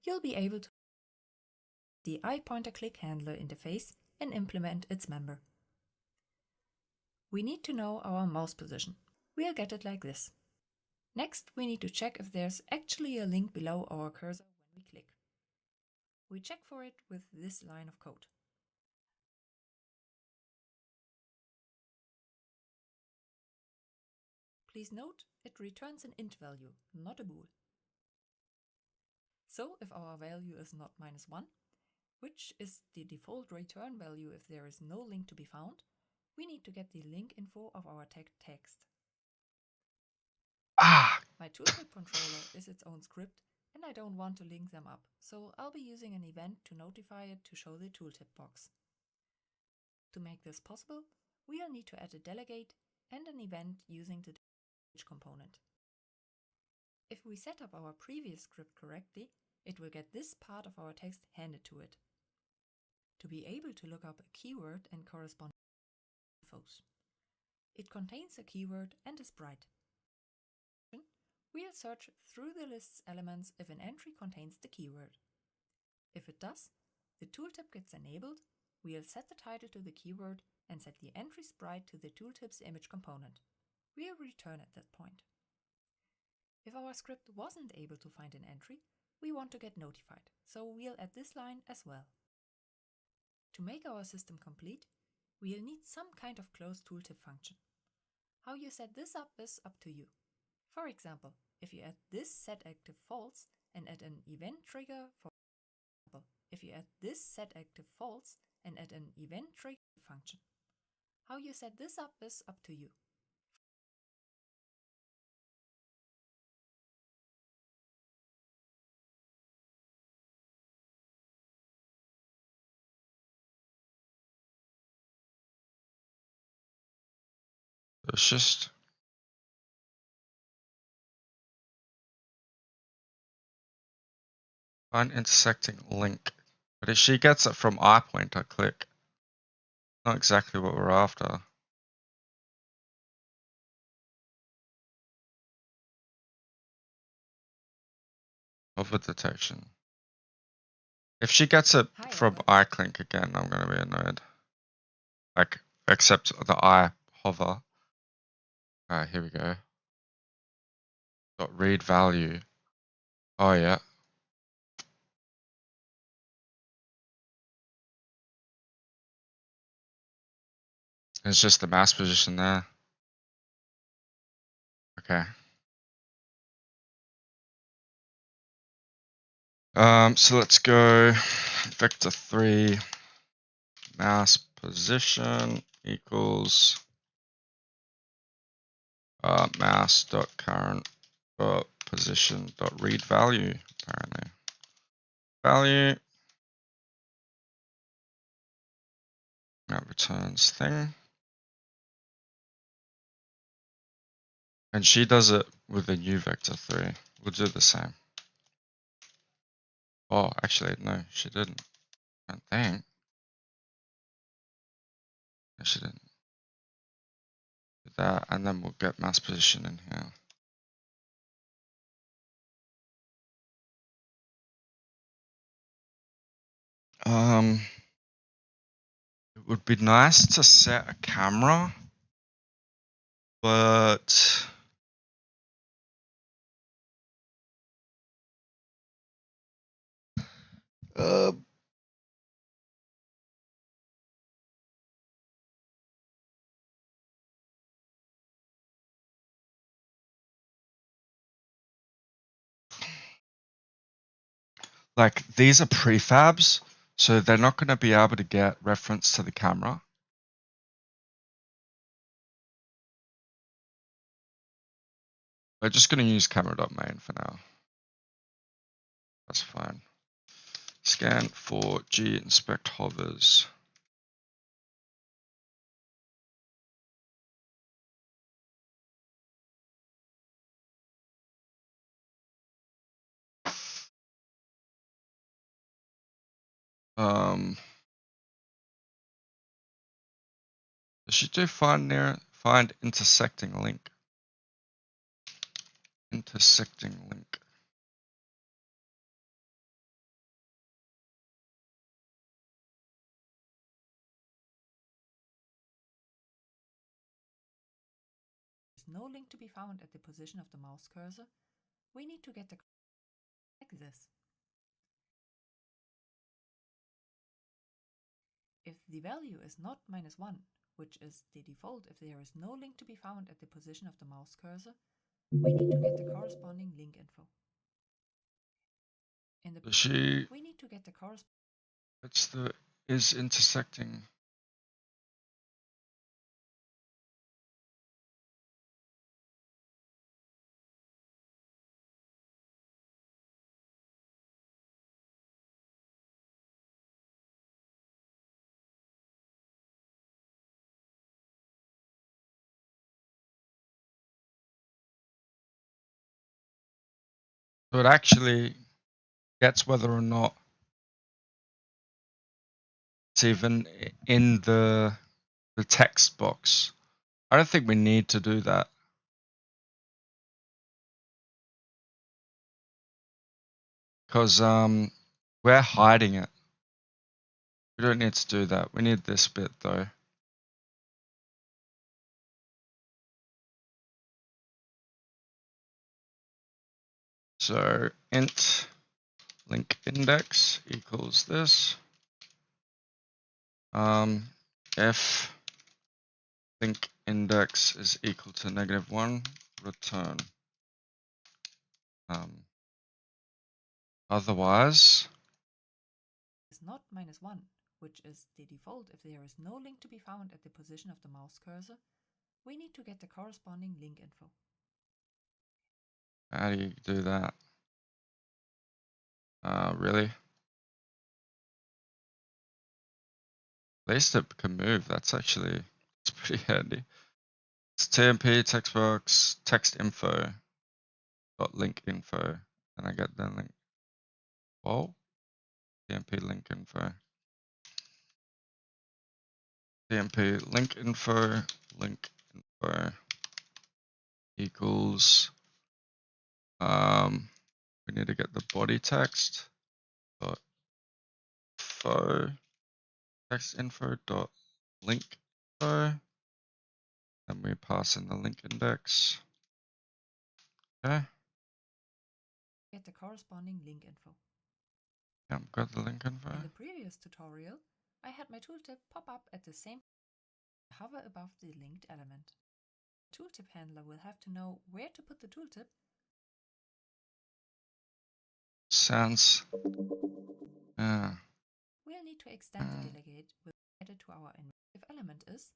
[SPEAKER 2] You'll be able to the iPointer click handler interface and implement its member. We need to know our mouse position. We'll get it like this. Next, we need to check if there's actually a link below our cursor when we click. We check for it with this line of code. Please note, it returns an int value, not a bool. So if our value is not -1, which is the default return value if there is no link to be found, we need to get the link info of our text. My tooltip controller is its own script, and I don't want to link them up, so I'll be using an event to notify it to show the tooltip box. To make this possible, we'll need to add a delegate and an event using the component. If we set up our previous script correctly, it will get this part of our text handed to it. To be able to look up a keyword and corresponding infos. It contains a keyword and a sprite. We'll search through the list's elements if an entry contains the keyword. If it does, the tooltip gets enabled, we'll set the title to the keyword and set the entry sprite to the tooltip's image component. We'll return at that point. If our script wasn't able to find an entry, we want to get notified, so we'll add this line as well. To make our system complete, we'll need some kind of closed tooltip function. How you set this up is up to you. For example, if you add this setActive false and add an event trigger function. How you set this up is up to you.
[SPEAKER 1] It's just find intersecting link. But if she gets it from I pointer click, not exactly what we're after. Hover detection. If she gets it from I click again, I'm gonna be annoyed. Like, except the I hover. Alright, here we go. Got read value. Oh yeah. It's just the mouse position there. Okay. So let's go vector 3 mouse position equals mouse dot current dot position dot read value, apparently. Value. That returns thing. And she does it with the new vector 3. We'll do the same. Oh, actually, no, she didn't. I don't think. No, she didn't. Do that, and then we'll get mouse position in here. It would be nice to set a camera, but like these are prefabs, so they're not going to be able to get reference to the camera. We're just going to use camera.main for now. That's fine. Scan for G inspect hovers. Does she do find intersecting link? Intersecting link.
[SPEAKER 2] There's no link to be found at the position of the mouse cursor. We need to get the like this. If the value is not -1, which is the default if there is no link to be found at the position of the mouse cursor, we need to get the corresponding link info. In the we need to get the corresponding.
[SPEAKER 1] Is intersecting. So it actually gets whether or not it's even in the text box. I don't think we need to do that. Because we're hiding it. We don't need to do that. We need this bit though. So int link index equals this. If link index is equal to -1, return. Otherwise,
[SPEAKER 2] is not -1, which is the default if there is no link to be found at the position of the mouse cursor, we need to get the corresponding link info.
[SPEAKER 1] how do you do that? Really? At least it can move. It's pretty handy. It's TMP textbox text info dot link info, and I get the link. Whoa, TMP link info. TMP link info equals. We need to get the body text dot fo text info dot link info, and we pass in the link index. Okay.
[SPEAKER 2] Get the corresponding link info.
[SPEAKER 1] Yeah, I've got the link info.
[SPEAKER 2] In the previous tutorial, I had my tooltip pop up at the same time, hover above the linked element. The tooltip handler will have to know where to put the tooltip.
[SPEAKER 1] Sounds.
[SPEAKER 2] We'll need to extend the delegate with added to our if element is.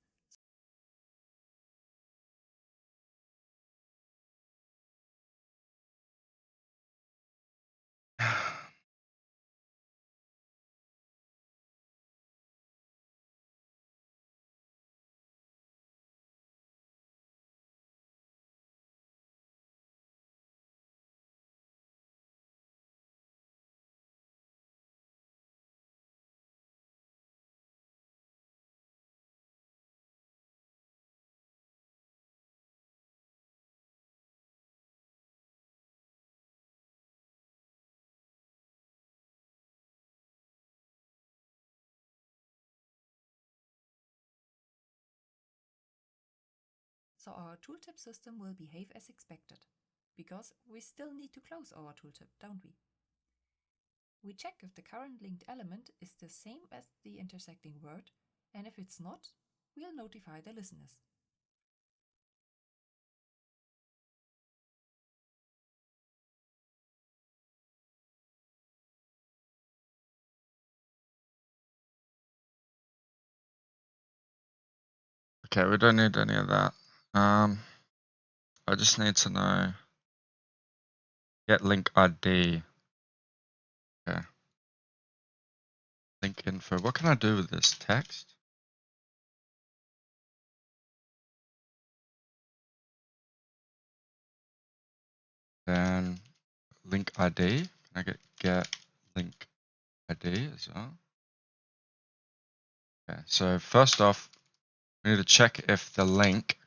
[SPEAKER 2] So our tooltip system will behave as expected, because we still need to close our tooltip, don't we? We check if the current linked element is the same as the intersecting word, and if it's not, we'll notify the listeners.
[SPEAKER 1] Okay, we don't need any of that. I just need to know get link ID. Okay. Link info. What can I do with this text? Then link ID. Can I get link ID as well? Okay, so first off, we need to check if the link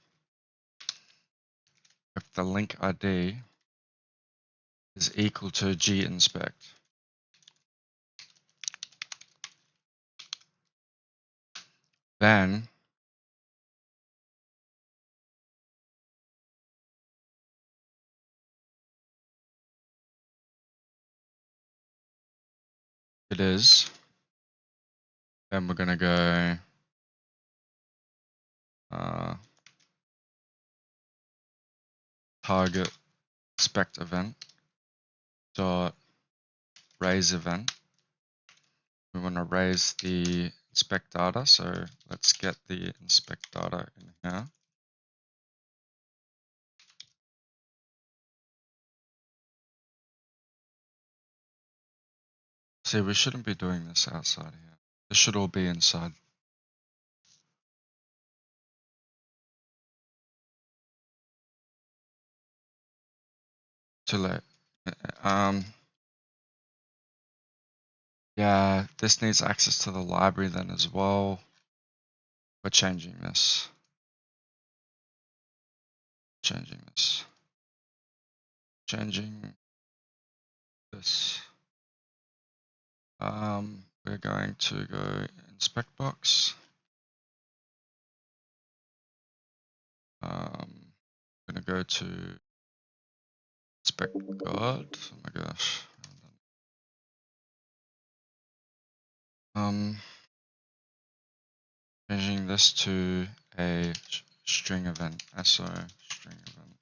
[SPEAKER 1] ID is equal to GInspect. Then it is. Then we're gonna go target inspect event dot raise event. We want to raise the inspect data, so let's get the inspect data in here. See, we shouldn't be doing this outside here. This should all be inside. Too late. Yeah, this needs access to the library then as well. We're changing this. Changing this. Changing this. We're going to go inspect box. I'm gonna go to inspect guard. Oh my gosh. Changing this to a string event, so string event.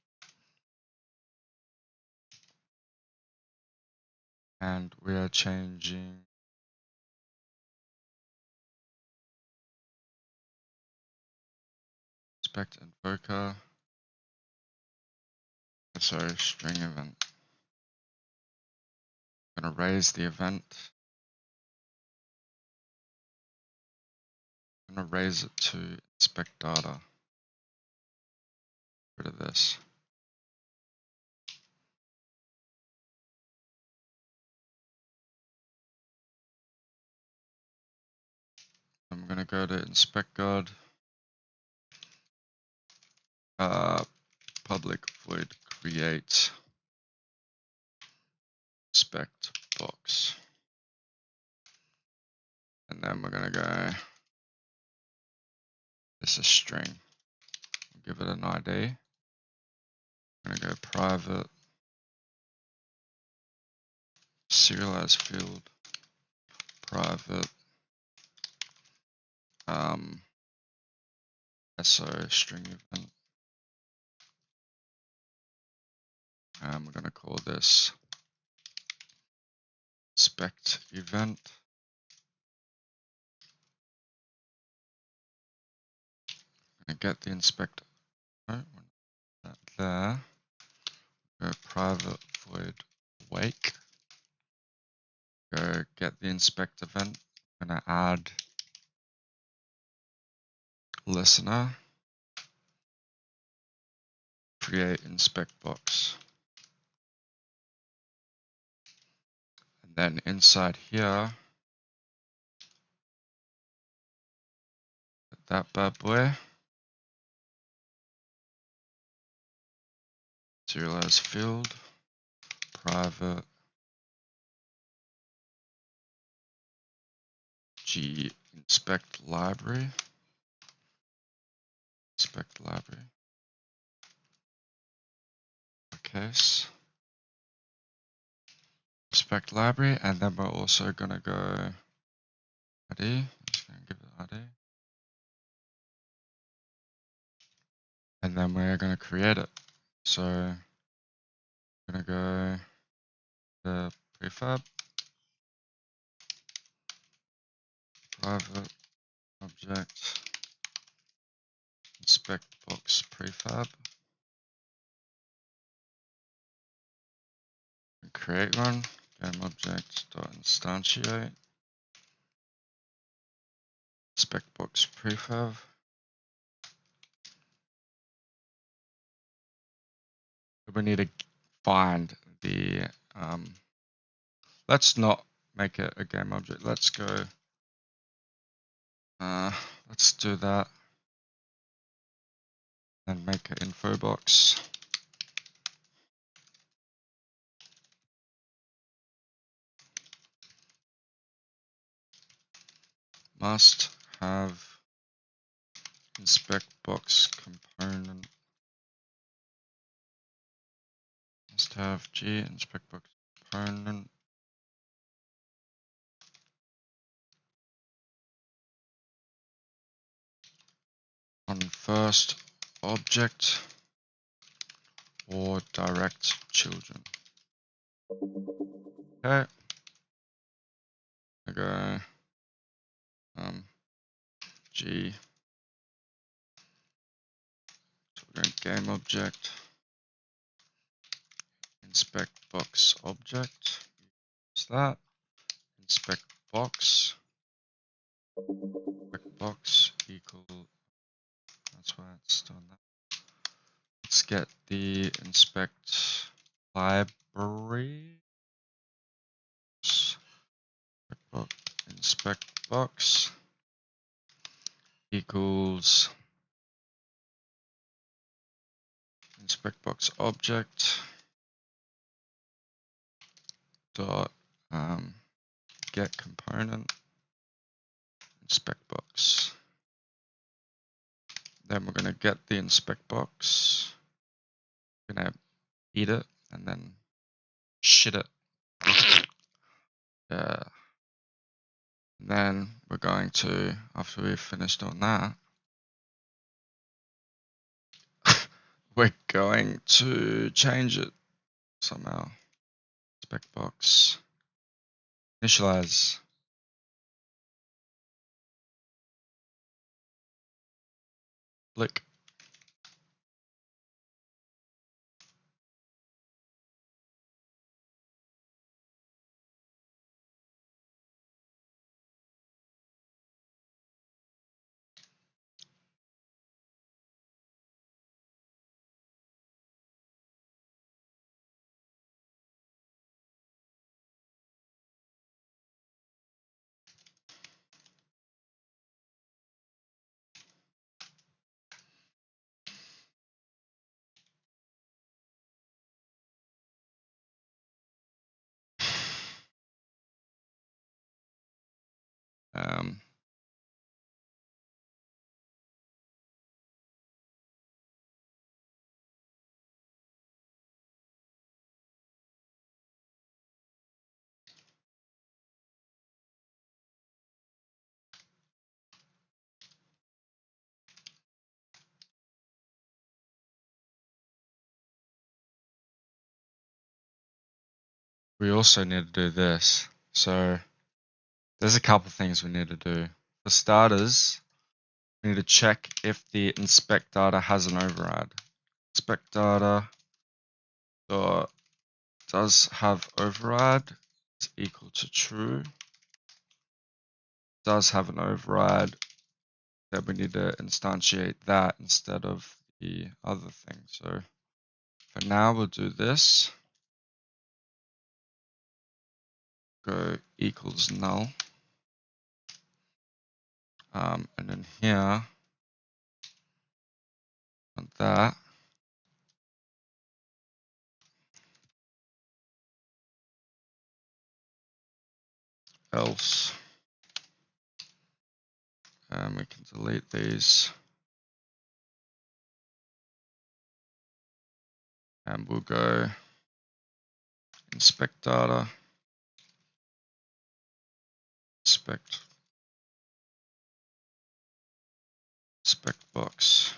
[SPEAKER 1] And we are changing inspect invoker, so string event. I'm gonna raise the event. I'm gonna raise it to inspect data. Rid of this. I'm gonna go to inspect guard, public void create inspect box, and then we're gonna go. This is string. Give it an ID. I'm gonna go private serialize field private so string event. We're gonna call this inspect event. And get the inspect. No, that there. Go private void wake. Go get the inspect event. I'm gonna add listener. Create inspect box. And then inside here, that bad boy. Serialize field private G inspect library. Inspect library. Case. Inspect library, and then we're also gonna go ID. I'm just gonna give it ID. And then we're gonna create it. So I'm gonna go the prefab private object inspect box prefab and create one. Game object dot instantiate inspect box prefab. We need to find the let's not make it a game object. Let's go let's do that and make an info box. Must have inspect box component. Must have G inspect box component. On first object or direct children. Okay. I go G children game object inspect box object. What's that? Inspect box. Inspect box equal. That's why it's doing that. Let's get the inspect library. Inspect box equals inspect box object dot get component inspect box. Then we're going to get the inspect box. We're going to eat it and then shit it. Yeah. And then we're going to, after we've finished on that, we're going to change it somehow. Spec box. Initialize. Click. Um, we also need to do this. So there's a couple things we need to do. For starters, we need to check if the inspect data has an override. Inspect data does have override is equal to true. Does have an override, then we need to instantiate that instead of the other thing. So for now, we'll do this. Go equals null. And then here, on that, else, and we can delete these. And we'll go inspect data, inspect box,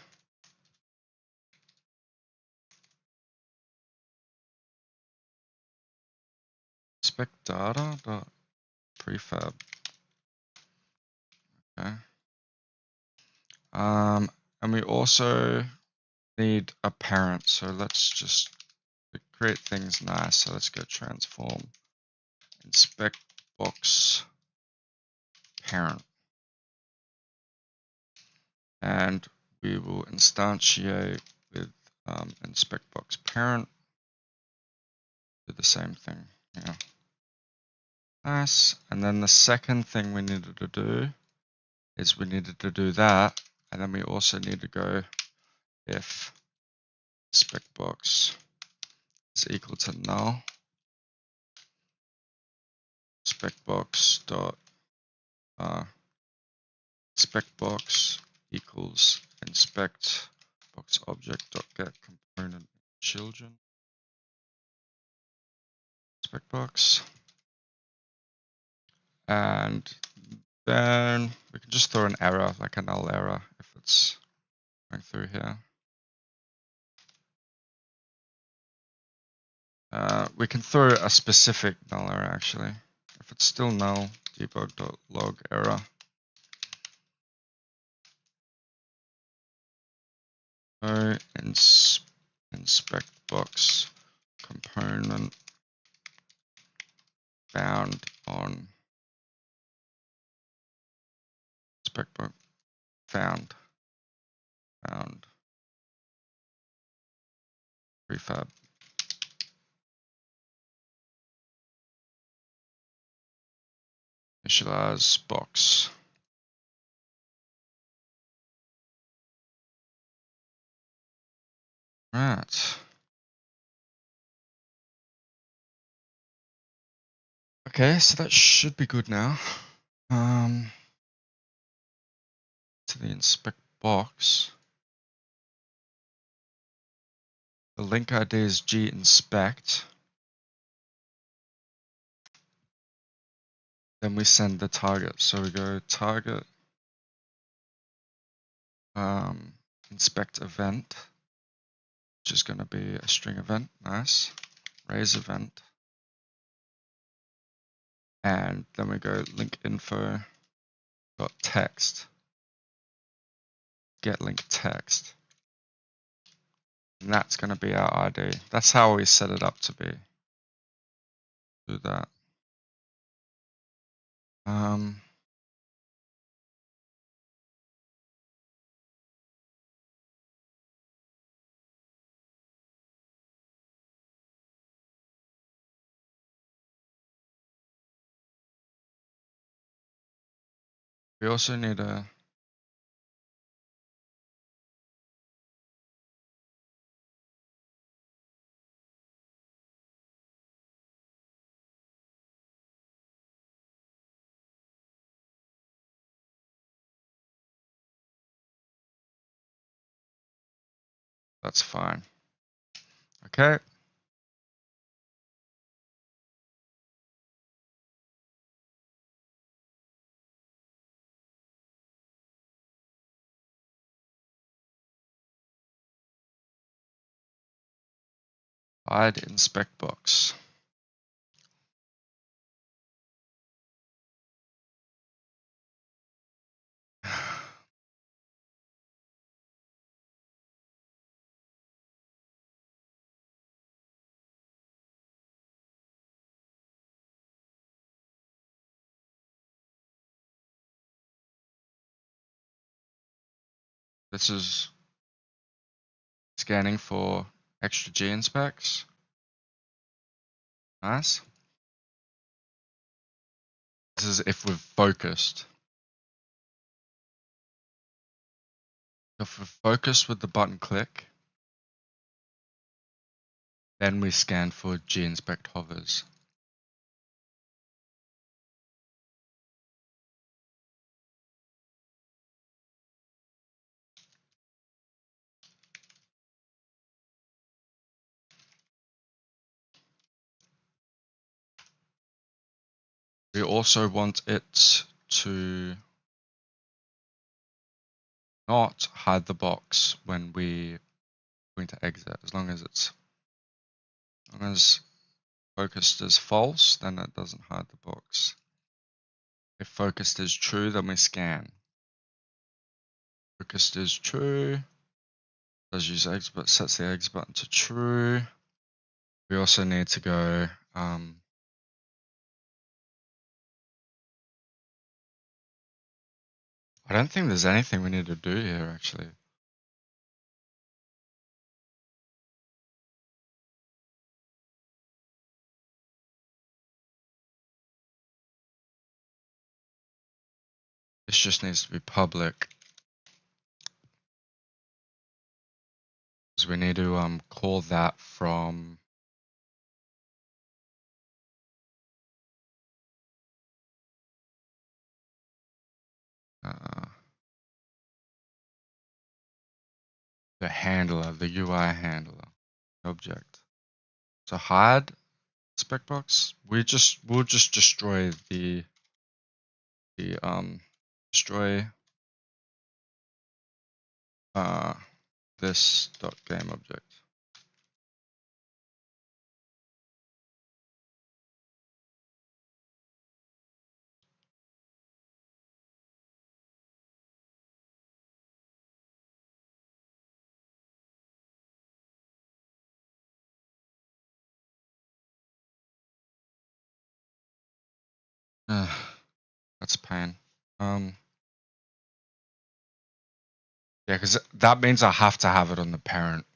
[SPEAKER 1] inspect data dot prefab. Okay. And we also need a parent. So let's just create things nice. So let's go transform inspect box parent. And we will instantiate with inspect box parent. Do the same thing. Yeah. Nice. And then the second thing we needed to do is we needed to do that. And then we also need to go if spec box is equal to null, spec box dot spec box equals inspect box object dot get component children spec box. And then we can just throw an error, like a null error, if it's going through here. We can throw a specific null error actually. If it's still null, debug.log error. So inspect box component found on inspect box found prefab. Initialize box. Right. Okay, so that should be good now. To the inspect box. The link ID is GInspect. Then we send the target. So we go target inspect event. which is going to be a string event. Nice. Raise event. And then we go link info dot text. Get link text. And that's going to be our ID. That's how we set it up to be. Do that. We also need a that's fine. Okay. Hide inspect box. This is scanning for extra G inspects. Nice. This is if we've focused. If we're focused with the button click, then we scan for G inspect hovers. We also want it to not hide the box when we're going to exit. As long as focused is false, then it doesn't hide the box. If focused is true, then we scan. Focused is true. Does use exit, but sets the exit button to true. We also need to go I don't think there's anything we need to do here actually. This just needs to be public. So we need to call that from the handler, the UI handler object. So hide spec box. We'll just destroy the destroy this dot game object. That's pain. Yeah, because that means I have to have it on the parent.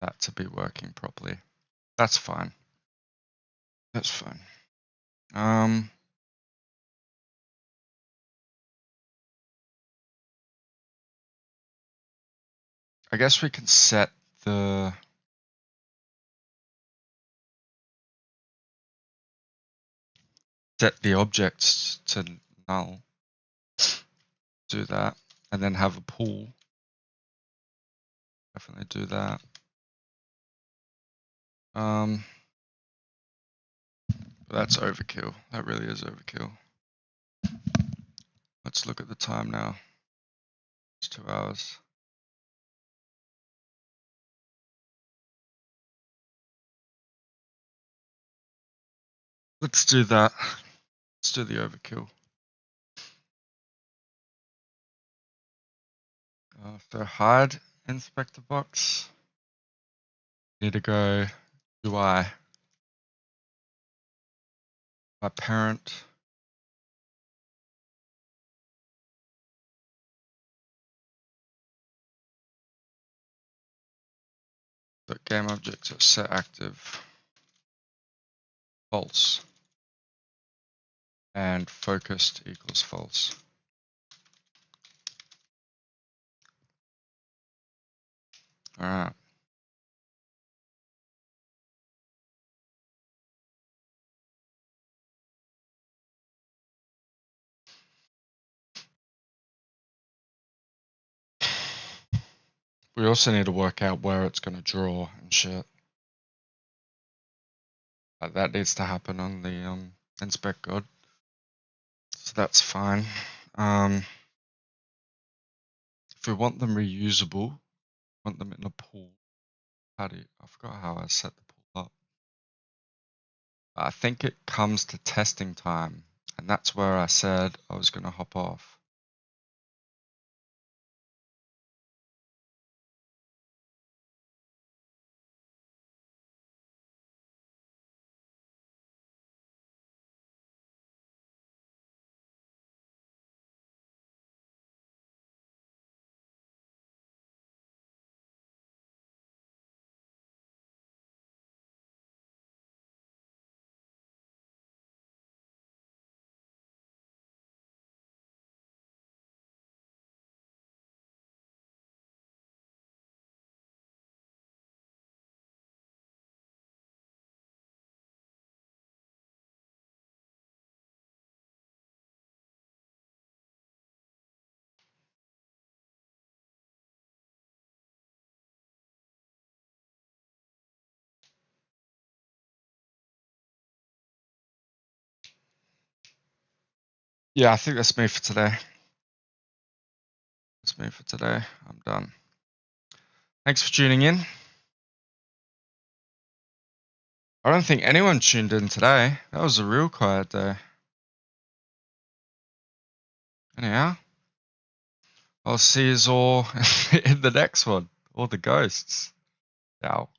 [SPEAKER 1] That to be working properly. That's fine. That's fine. I guess we can set the objects to null. Do that, and then have a pool. Definitely do that. That's overkill. That really is overkill. Let's look at the time now. It's 2 hours. Let's do that. Let's do the overkill. So hide inspector box. Need to go UI by parent. So game objects are set active false and focused equals false. All right. We also need to work out where it's going to draw and shit. That needs to happen on the inspect god. So that's fine. If we want them reusable, want them in a pool. I forgot how I set the pool up. I think it comes to testing time, and that's where I said I was going to hop off. Yeah, I think that's me for today. That's me for today. I'm done. Thanks for tuning in. I don't think anyone tuned in today. That was a real quiet day. Anyhow, I'll see you all in the next one. All the ghosts. Ciao.